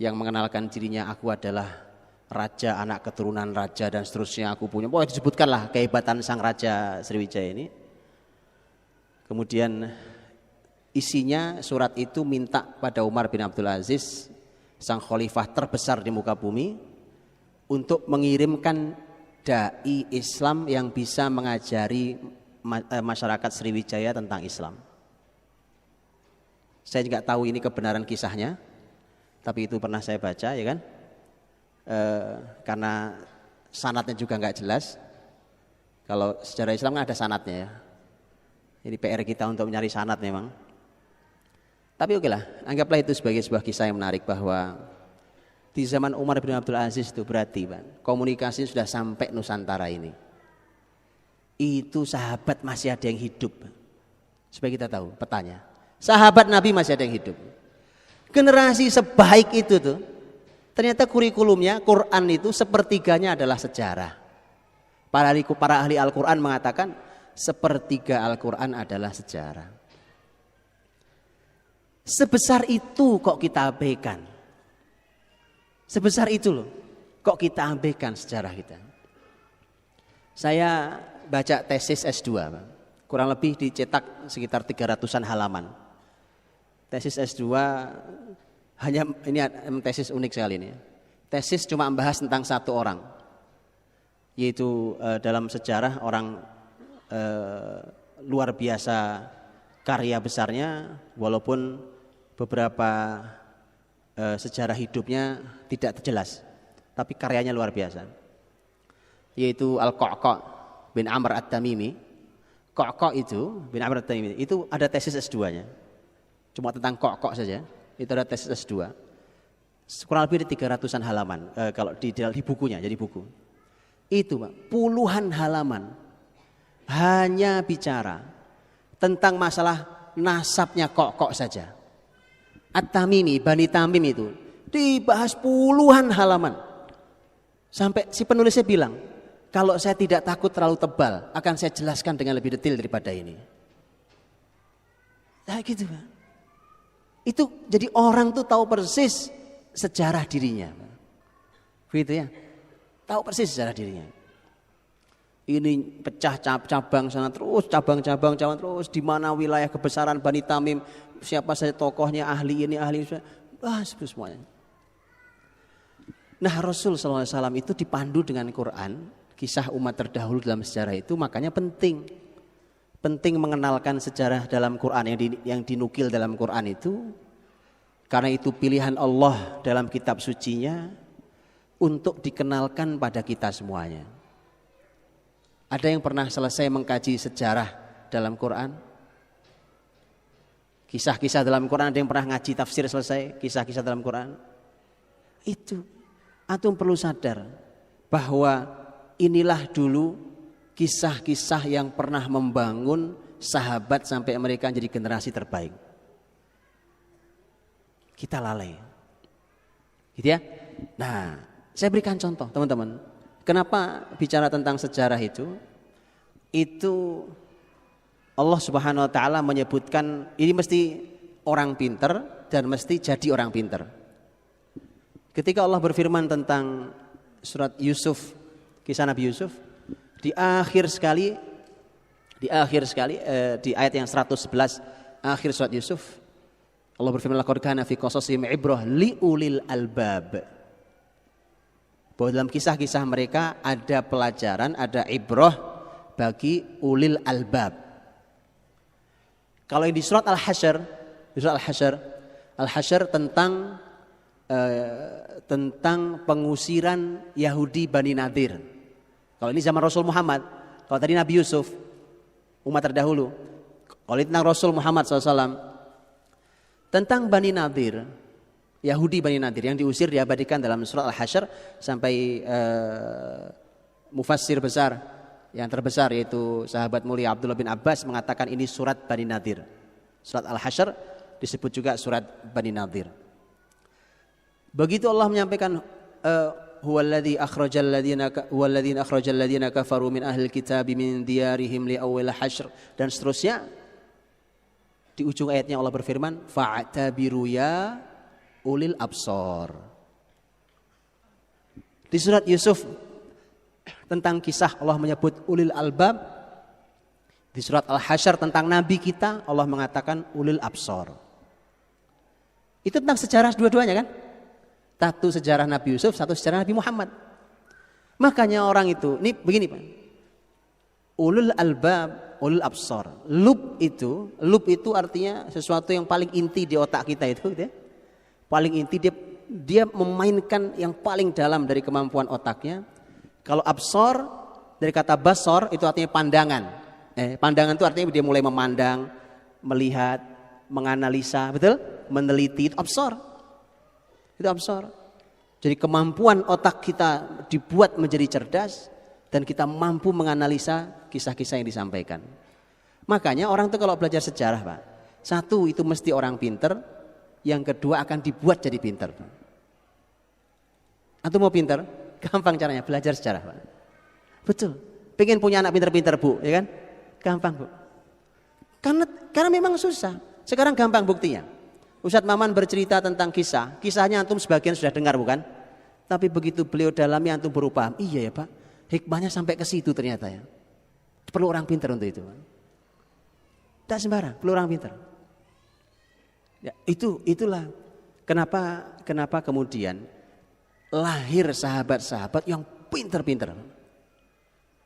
yang mengenalkan dirinya, aku adalah raja, anak keturunan raja dan seterusnya aku punya. Pokoknya disebutkanlah kehebatan sang Raja Sriwijaya ini. Kemudian isinya surat itu minta pada Umar bin Abdul Aziz, sang khalifah terbesar di muka bumi, untuk mengirimkan dai Islam yang bisa mengajari masyarakat Sriwijaya tentang Islam. Saya juga tahu ini kebenaran kisahnya, tapi itu pernah saya baca ya kan, karena sanadnya juga nggak jelas. Kalau sejarah Islam kan ada sanadnya ya. Jadi PR kita untuk mencari sanad memang. Tapi oke lah, anggaplah itu sebagai sebuah kisah yang menarik bahwa di zaman Umar bin Abdul Aziz itu berarti Pak, komunikasi sudah sampai Nusantara ini. Itu sahabat masih ada yang hidup. Supaya kita tahu petanya. Sahabat Nabi masih ada yang hidup. Generasi sebaik itu tuh, ternyata kurikulumnya Quran itu sepertiganya adalah sejarah. Para ahli Al-Quran mengatakan sepertiga Al-Quran adalah sejarah. Sebesar itu kok kita abaikan. Sebesar itu loh, kok kita abaikan sejarah kita. Saya baca tesis S2, kurang lebih dicetak sekitar 300-an halaman. Tesis S2 hanya ini tesis unik sekali ini. Tesis cuma membahas tentang satu orang, yaitu dalam sejarah orang luar biasa karya besarnya, walaupun beberapa sejarah hidupnya tidak jelas, tapi karyanya luar biasa, yaitu Al-Qa'qa' bin Amr At-Tamimi. Qa'qa' itu bin Amr At-Tamimi itu ada tesis S2-nya, cuma tentang Qa'qa' saja, itu ada tesis S2 kurang lebih di 300-an halaman kalau di bukunya, jadi buku. Itu Pak, puluhan halaman hanya bicara tentang masalah nasabnya Kok saja. At-Tamimi, Bani Tamim itu dibahas puluhan halaman. Sampai si penulisnya bilang, kalau saya tidak takut terlalu tebal, akan saya jelaskan dengan lebih detail daripada ini. Nah gitu Pak. Itu jadi orang tuh tahu persis sejarah dirinya. Begitu ya. Tahu persis sejarah dirinya. Ini pecah cabang sana terus, cabang-cabang terus, di mana wilayah kebesaran Bani Tamim, siapa saja tokohnya, ahli ini, ahli itu, semuanya. Nah Rasul SAW itu dipandu dengan Quran, kisah umat terdahulu dalam sejarah itu, makanya penting mengenalkan sejarah dalam Quran yang dinukil dalam Quran itu, karena itu pilihan Allah dalam kitab sucinya untuk dikenalkan pada kita semuanya. Ada yang pernah selesai mengkaji sejarah dalam Quran? Kisah-kisah dalam Quran, ada yang pernah ngaji tafsir selesai kisah-kisah dalam Quran? Itu antum perlu sadar bahwa inilah dulu kisah-kisah yang pernah membangun sahabat sampai mereka jadi generasi terbaik. Kita lalai. Gitu ya. Nah, saya berikan contoh teman-teman. Kenapa bicara tentang sejarah itu? Itu Allah Subhanahu wa taala menyebutkan ini mesti orang pinter dan mesti jadi orang pinter. Ketika Allah berfirman tentang surat Yusuf, kisah Nabi Yusuf, di akhir sekali di ayat yang 111 akhir surat Yusuf, Allah berfirman laqad kana fi qasasihim ibrah liulil albab. Bahwa dalam kisah-kisah mereka ada pelajaran, ada ibrah bagi ulil albab. Kalau yang di surat Al-Hasyr, Al-Hasyr tentang pengusiran Yahudi Bani Nadir. Kalau ini zaman Rasul Muhammad, kalau tadi Nabi Yusuf, umat terdahulu. Kalau ini tentang Rasul Muhammad SAW, tentang Bani Nadir, Yahudi Bani Nadir yang diusir diabadikan dalam surat Al-Hasyr sampai mufassir besar yang terbesar yaitu sahabat mulia Abdullah bin Abbas mengatakan ini surat Bani Nadir. Surat Al-Hasyr disebut juga surat Bani Nadir. Begitu Allah menyampaikan huwallazi akhrajal ladzina kafaru min ahlil kitabi min diyarihim li awwal hasyr dan seterusnya. Di ujung ayatnya Allah berfirman fa'tabiru ya ulil absor. Di surat Yusuf tentang kisah Allah menyebut ulil albab. Di surat Al-Hasyr tentang nabi kita Allah mengatakan ulil absor. Itu tentang sejarah dua-duanya kan? Satu sejarah Nabi Yusuf, satu sejarah Nabi Muhammad. Makanya orang itu, ini begini Pak. Ulul albab, ulul absor. Lub itu artinya sesuatu yang paling inti di otak kita itu gitu ya. Paling inti dia memainkan yang paling dalam dari kemampuan otaknya. Kalau absor dari kata basor itu artinya pandangan. Pandangan itu artinya dia mulai memandang, melihat, menganalisa, betul? Meneliti, itu absor. Itu absor. Jadi kemampuan otak kita dibuat menjadi cerdas dan kita mampu menganalisa kisah-kisah yang disampaikan. Makanya orang itu kalau belajar sejarah Pak, satu itu mesti orang pinter. Yang kedua akan dibuat jadi pintar. Antum mau pintar? Gampang caranya, belajar sejarah Pak. Betul. Pengen punya anak pintar-pintar Bu, ya kan? Gampang Bu. Karena memang susah. Sekarang gampang buktinya. Ustadz Maman bercerita tentang kisahnya antum sebagian sudah dengar bukan? Tapi begitu beliau dalami antum baru paham. Iya ya Pak, hikmahnya sampai ke situ ternyata ya. Perlu orang pintar untuk itu. Tak sembarang, perlu orang pintar. Ya, itulah kenapa kemudian lahir sahabat-sahabat yang pintar-pintar.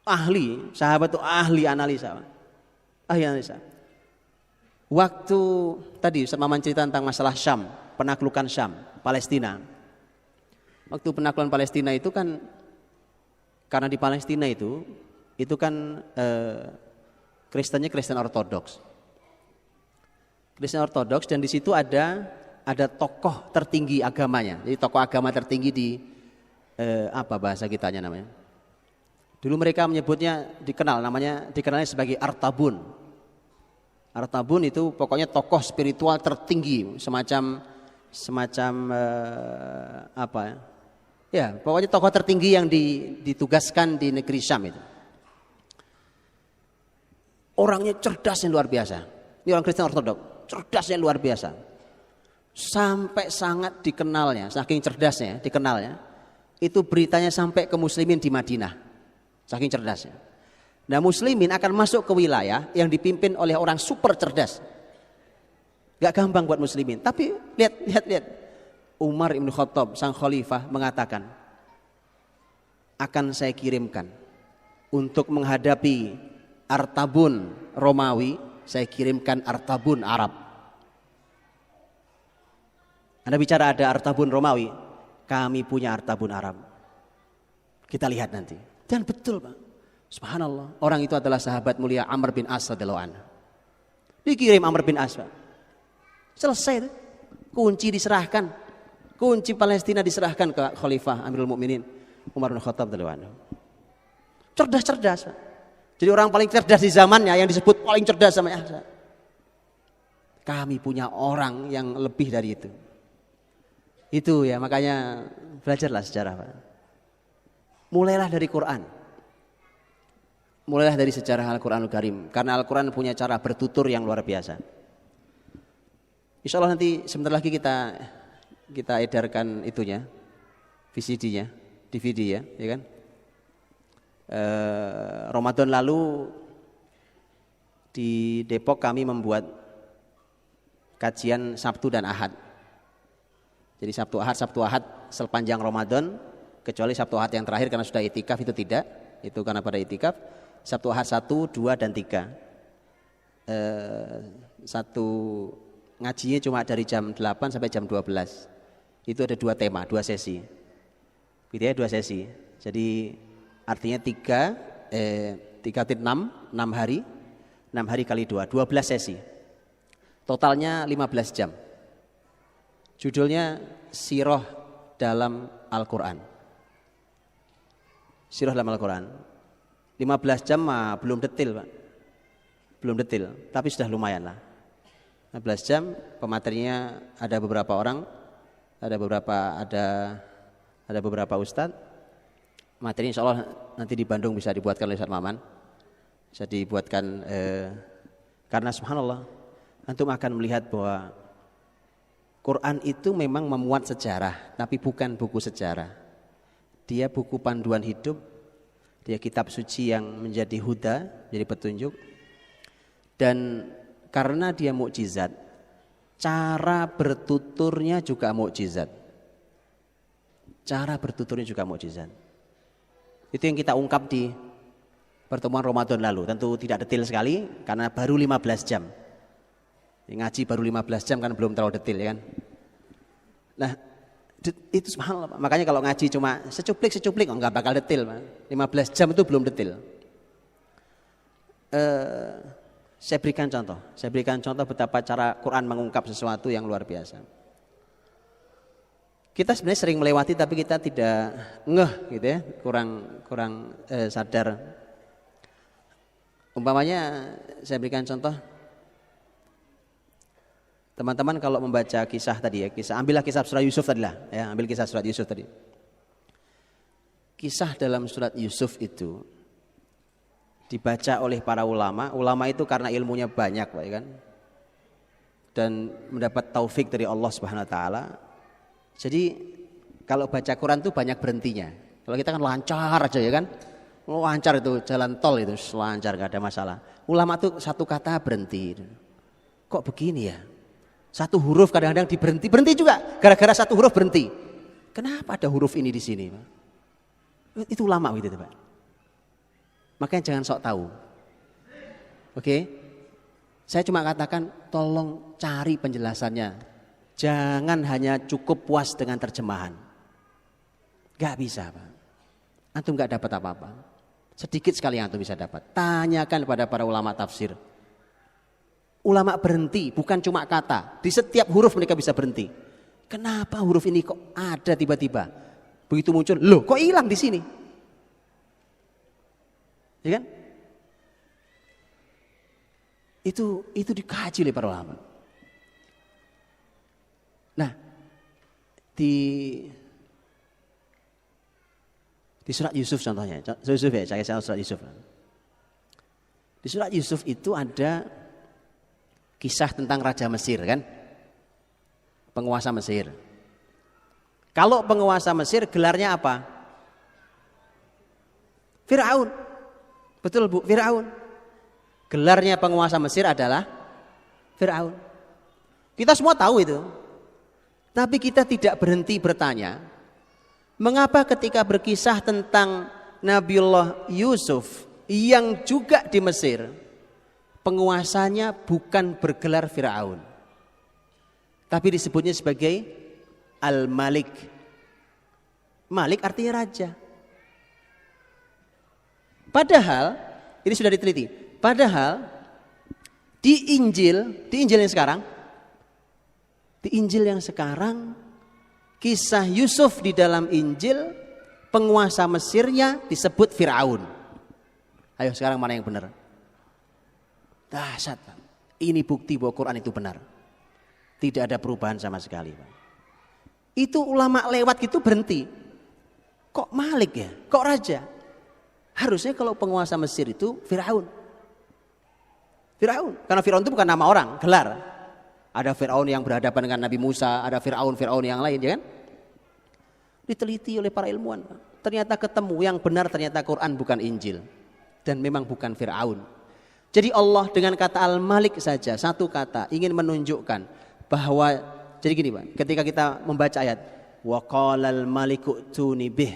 Ahli, sahabat itu ahli analisa. Ahli analisa. Waktu tadi Ustaz Maman cerita tentang masalah Syam, penaklukan Syam, Palestina. Waktu penaklukan Palestina itu kan karena di Palestina itu kan Kristennya Kristen Ortodoks. Kristen Ortodoks dan di situ ada tokoh tertinggi agamanya. Jadi tokoh agama tertinggi di apa bahasa kitanya namanya? Dulu mereka menyebutnya dikenalnya sebagai Artabun. Artabun itu pokoknya tokoh spiritual tertinggi, semacam apa ya? Ya, pokoknya tokoh tertinggi yang ditugaskan di negeri Syam itu. Orangnya cerdas yang luar biasa. Ini orang Kristen Ortodok, cerdasnya luar biasa. Sampai sangat dikenalnya, saking cerdasnya, dikenalnya. Itu beritanya sampai ke muslimin di Madinah. Saking cerdasnya. Nah, muslimin akan masuk ke wilayah yang dipimpin oleh orang super cerdas. Gak gampang buat muslimin. Tapi lihat. Umar Ibn Khattab, sang khalifah mengatakan, akan saya kirimkan untuk menghadapi Artabun Romawi, saya kirimkan Artabun Arab. Anda bicara ada Artabun Romawi, kami punya Artabun Arab. Kita lihat nanti. Dan betul Pak, subhanallah, orang itu adalah sahabat mulia Amr bin As radhiyallahu anhu. Dikirim Amr bin As Pak. Selesai, kunci diserahkan. Kunci Palestina diserahkan ke Khalifah Amirul Mukminin Umar bin Khattab radhiyallahu anhu. Cerdas. Jadi orang paling cerdas di zamannya yang disebut paling cerdas sama ya. Kami punya orang yang lebih dari itu. Itu ya, makanya belajarlah sejarah Pak. Mulailah dari Quran. Mulailah dari sejarah Al-Quranul Karim. Karena Al-Quran punya cara bertutur yang luar biasa. Insya Allah nanti sebentar lagi kita edarkan itunya, VCD-nya, DVD ya kan. Ramadan lalu di Depok kami membuat kajian Sabtu dan Ahad. Jadi Sabtu Ahad sepanjang Ramadan, kecuali Sabtu Ahad yang terakhir karena sudah itikaf itu tidak, itu karena pada itikaf. Sabtu Ahad 1, 2 dan 3. Satu ngajinya cuma dari jam 8 sampai jam 12. Itu ada 2 tema, 2 sesi. Gitu ya, 2 sesi. Jadi artinya 3 6 hari. 6 hari kali 2, 12 sesi. Totalnya 15 jam. Judulnya Sirah dalam Al-Quran. Sirah dalam Al-Quran. 15 jam belum detil Pak. Belum detil, tapi sudah lumayan lah. 15 jam, pematerinya ada beberapa orang, ada beberapa ustadz. Materi insya Allah nanti di Bandung bisa dibuatkan oleh Ustadz Maman. Bisa dibuatkan karena subhanallah antum akan melihat bahwa Quran itu memang memuat sejarah, tapi bukan buku sejarah. Dia buku panduan hidup, dia kitab suci yang menjadi huda, jadi petunjuk. Dan karena dia mukjizat, cara bertuturnya juga mukjizat. Cara bertuturnya juga mukjizat. Itu yang kita ungkap di pertemuan Ramadan lalu. Tentu tidak detail sekali karena baru 15 jam. Ngaji baru 15 jam kan belum terlalu detail ya kan. Nah, itu subhanallah. Makanya kalau ngaji cuma secuplik enggak bakal detail. 15 jam itu belum detail. Saya berikan contoh betapa cara Quran mengungkap sesuatu yang luar biasa. Kita sebenarnya sering melewati tapi kita tidak ngeh gitu ya, kurang sadar. Umpamanya saya berikan contoh, teman-teman kalau membaca kisah tadi ya, ambillah kisah surat Yusuf tadi lah, ya, ambil kisah surat Yusuf tadi. Kisah dalam surat Yusuf itu dibaca oleh para ulama itu karena ilmunya banyak, Pak, ya kan? Dan mendapat taufik dari Allah Subhanahu wa taala. Jadi kalau baca Quran itu banyak berhentinya. Kalau kita kan lancar aja ya kan? Lancar itu jalan tol itu lancar gak ada masalah. Ulama tuh satu kata berhenti. Kok begini ya? Satu huruf kadang-kadang berhenti juga gara-gara satu huruf berhenti. Kenapa ada huruf ini di sini, Pak? Itu ulama gitu, Pak. Makanya jangan sok tahu. Oke? Saya cuma katakan tolong cari penjelasannya. Jangan hanya cukup puas dengan terjemahan. Gak bisa, Pak. Antum gak dapat apa-apa. Sedikit sekali yang antum bisa dapat. Tanyakan pada para ulama tafsir. Ulama berhenti, bukan cuma kata. Di setiap huruf mereka bisa berhenti. Kenapa huruf ini kok ada tiba-tiba? Begitu muncul, loh kok hilang di sini? Ya kan? Itu dikaji oleh para ulama. Nah, di surat Yusuf contohnya, Yusuf ya, saya surat Yusuf. Di surat Yusuf itu ada kisah tentang Raja Mesir kan, penguasa Mesir. Kalau penguasa Mesir gelarnya apa? Firaun. Betul Bu, Firaun. Gelarnya penguasa Mesir adalah Firaun. Kita semua tahu itu. Tapi kita tidak berhenti bertanya, mengapa ketika berkisah tentang Nabiullah Yusuf yang juga di Mesir, penguasanya bukan bergelar Firaun, tapi disebutnya sebagai Al-Malik. Malik artinya raja. Padahal, ini sudah diteliti, padahal di Injil yang sekarang, kisah Yusuf di dalam Injil, penguasa Mesirnya disebut Firaun. Ayo sekarang mana yang benar? Dahsyat. Ini bukti bahwa Quran itu benar. Tidak ada perubahan sama sekali. Itu ulama lewat gitu berhenti. Kok Malik ya? Kok raja? Harusnya kalau penguasa Mesir itu Firaun. Firaun, karena Firaun itu bukan nama orang, gelar. Ada Firaun yang berhadapan dengan Nabi Musa, ada Firaun yang lain, ya kan? Diteliti oleh para ilmuwan. Ternyata ketemu yang benar, ternyata Quran bukan Injil. Dan memang bukan Firaun. Jadi Allah dengan kata Al-Malik saja, satu kata, ingin menunjukkan bahwa, jadi gini Pak, ketika kita membaca ayat, wa qalal maliku tuni bih,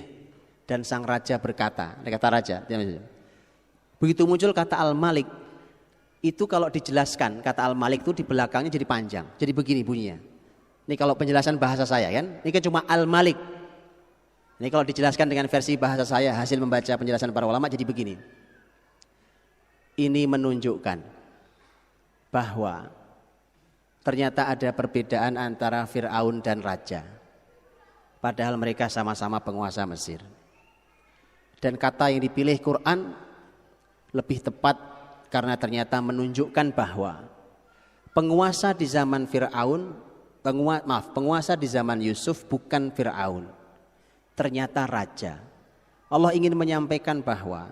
dan sang raja berkata, ada kata raja. Begitu muncul kata Al-Malik, itu kalau dijelaskan, kata Al-Malik itu di belakangnya jadi panjang. Jadi begini bunyinya. Ini kalau penjelasan bahasa saya kan, ini kan cuma Al-Malik. Ini kalau dijelaskan dengan versi bahasa saya, hasil membaca penjelasan para ulama jadi begini. Ini menunjukkan bahwa ternyata ada perbedaan antara Fir'aun dan raja. Padahal mereka sama-sama penguasa Mesir. Dan kata yang dipilih Quran lebih tepat karena ternyata menunjukkan bahwa penguasa di zaman Fir'aun, penguasa di zaman Yusuf bukan Fir'aun, ternyata raja. Allah ingin menyampaikan bahwa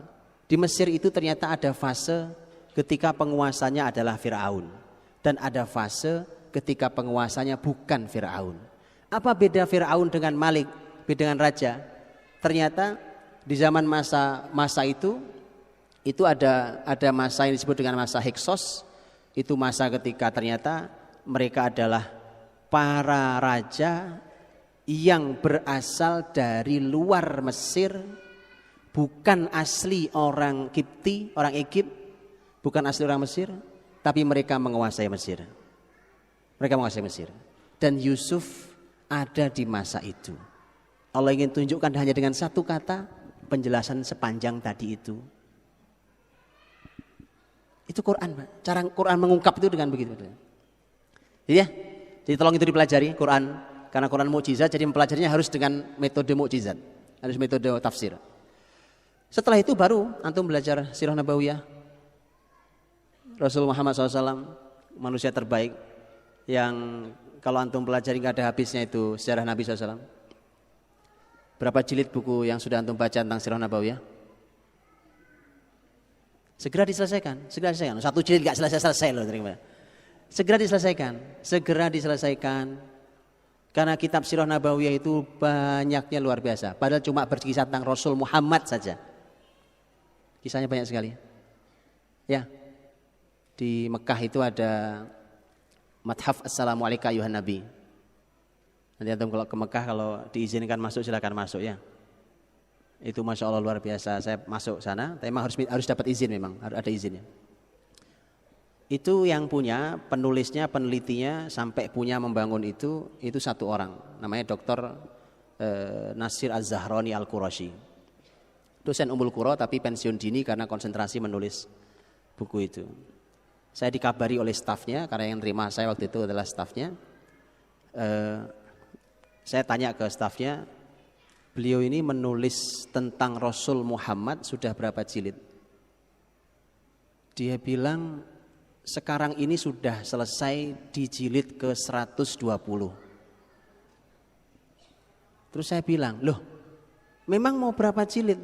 di Mesir itu ternyata ada fase ketika penguasanya adalah Fir'aun, dan ada fase ketika penguasanya bukan Fir'aun. Apa beda Fir'aun dengan Malik, beda dengan raja? Ternyata di zaman masa itu ada masa yang disebut dengan masa Heksos. Itu masa ketika ternyata mereka adalah para raja yang berasal dari luar Mesir, bukan asli orang Kipti, orang Egypt, bukan asli orang Mesir, tapi mereka menguasai Mesir. Mereka menguasai Mesir. Dan Yusuf ada di masa itu. Allah ingin tunjukkan hanya dengan satu kata, penjelasan sepanjang tadi itu. Itu Quran, Pak. Cara Quran mengungkap itu dengan begitu. Ya, jadi tolong itu dipelajari Quran, karena Quran mukjizat, jadi mempelajarinya harus dengan metode mukjizat, harus metode tafsir. Setelah itu baru antum belajar sirah nabawiyah Rasul Muhammad SAW, manusia terbaik, yang kalau antum pelajari nggak ada habisnya itu sejarah Nabi SAW. Berapa jilid buku yang sudah antum baca tentang sirah nabawiyah? Segera diselesaikan. Satu jilid nggak selesai loh. Segera diselesaikan. Karena kitab sirah nabawiyah itu banyaknya luar biasa. Padahal cuma berkisah tentang Rasul Muhammad saja. Kisahnya banyak sekali. Ya, di Mekah itu ada Mathaf Assalamualaikum ayuhan Nabi. Nanti antum kalau ke Mekah, kalau diizinkan masuk silakan masuk ya. Itu Masya Allah luar biasa. Saya masuk sana, tapi memang harus dapat izin, memang harus ada izinnya. Itu yang punya, penulisnya, penelitinya sampai punya membangun itu satu orang, namanya Dr. Nasir Az-Zahrani Al-Qurashi. Dosen Ummul Qura tapi pensiun dini karena konsentrasi menulis buku itu. Saya dikabari oleh stafnya, karena yang terima saya waktu itu adalah stafnya. Saya tanya ke stafnya, beliau ini menulis tentang Rasul Muhammad sudah berapa jilid? Dia bilang sekarang ini sudah selesai di jilid ke 120. Terus saya bilang, loh memang mau berapa jilid?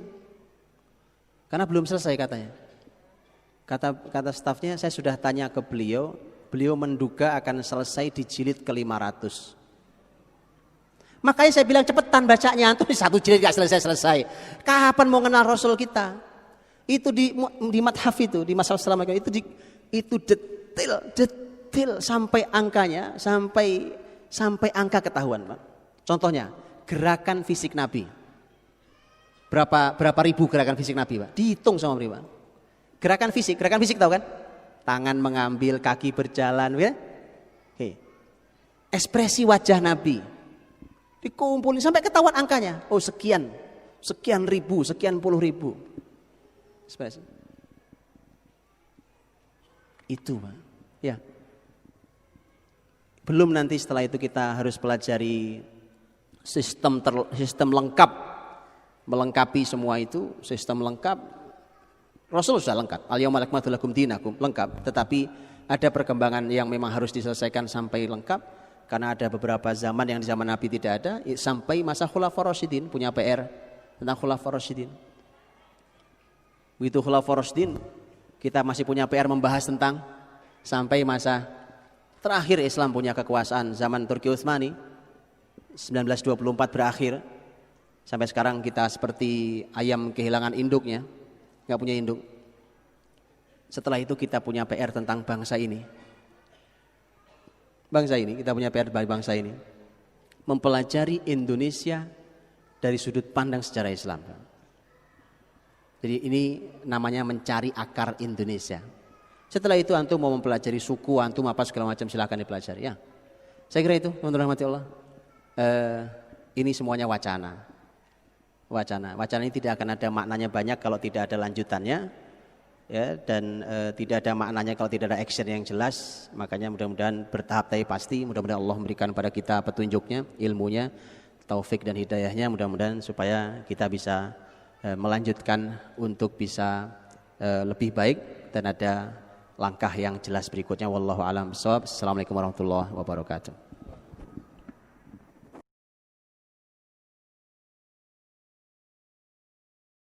Karena belum selesai katanya. Kata stafnya, saya sudah tanya ke beliau, beliau menduga akan selesai di jilid ke 500. Makanya saya bilang cepetan bacanya, antum satu jilid gak selesai-selesai. Kapan mau kenal Rasul kita? Itu di Madhaf itu, di Masalah Selama itu detail sampai angkanya, sampai angka ketahuan, Pak. Contohnya, gerakan fisik Nabi. Berapa ribu gerakan fisik Nabi, Pak? Dihitung sama beliau, Pak. Gerakan fisik tahu kan? Tangan mengambil, kaki berjalan, ya. Oke. Ekspresi wajah Nabi dikumpulin sampai ketahuan angkanya. Oh sekian ribu, sekian puluh ribu. Ekspresi. Itu, Pak. Ya. Belum nanti setelah itu kita harus pelajari sistem lengkap, melengkapi semua itu, sistem lengkap. Rasul sudah lengkap. Al-yauma akmaltu lakum dinakum, lengkap. Tetapi ada perkembangan yang memang harus diselesaikan sampai lengkap. Karena ada beberapa zaman yang di zaman Nabi tidak ada, sampai masa Khulafaur Rasyidin punya PR tentang Khulafaur Rasyidin. Begitu Khulafaur Rasyidin, kita masih punya PR membahas tentang sampai masa terakhir Islam punya kekuasaan zaman Turki Utsmani 1924 berakhir. Sampai sekarang kita seperti ayam kehilangan induknya, nggak punya induk. Setelah itu kita punya PR tentang bangsa ini. Kita punya PR bangsa ini, mempelajari Indonesia dari sudut pandang sejarah Islam. Jadi ini namanya mencari akar Indonesia. Setelah itu antum mau mempelajari suku antum apa segala macam, silakan dipelajari. Ya, saya kira itu, teman-teman rahmati Allah. Ini semuanya wacana. Wacana ini tidak akan ada maknanya banyak kalau tidak ada lanjutannya. Ya, dan tidak ada maknanya kalau tidak ada action yang jelas. Makanya mudah-mudahan bertahap tapi pasti, mudah-mudahan Allah memberikan pada kita petunjuknya, ilmunya, taufik dan hidayahnya, mudah-mudahan supaya kita bisa melanjutkan untuk bisa lebih baik dan ada langkah yang jelas berikutnya. Wallahu a'lam bishawab. Assalamualaikum warahmatullahi wabarakatuh.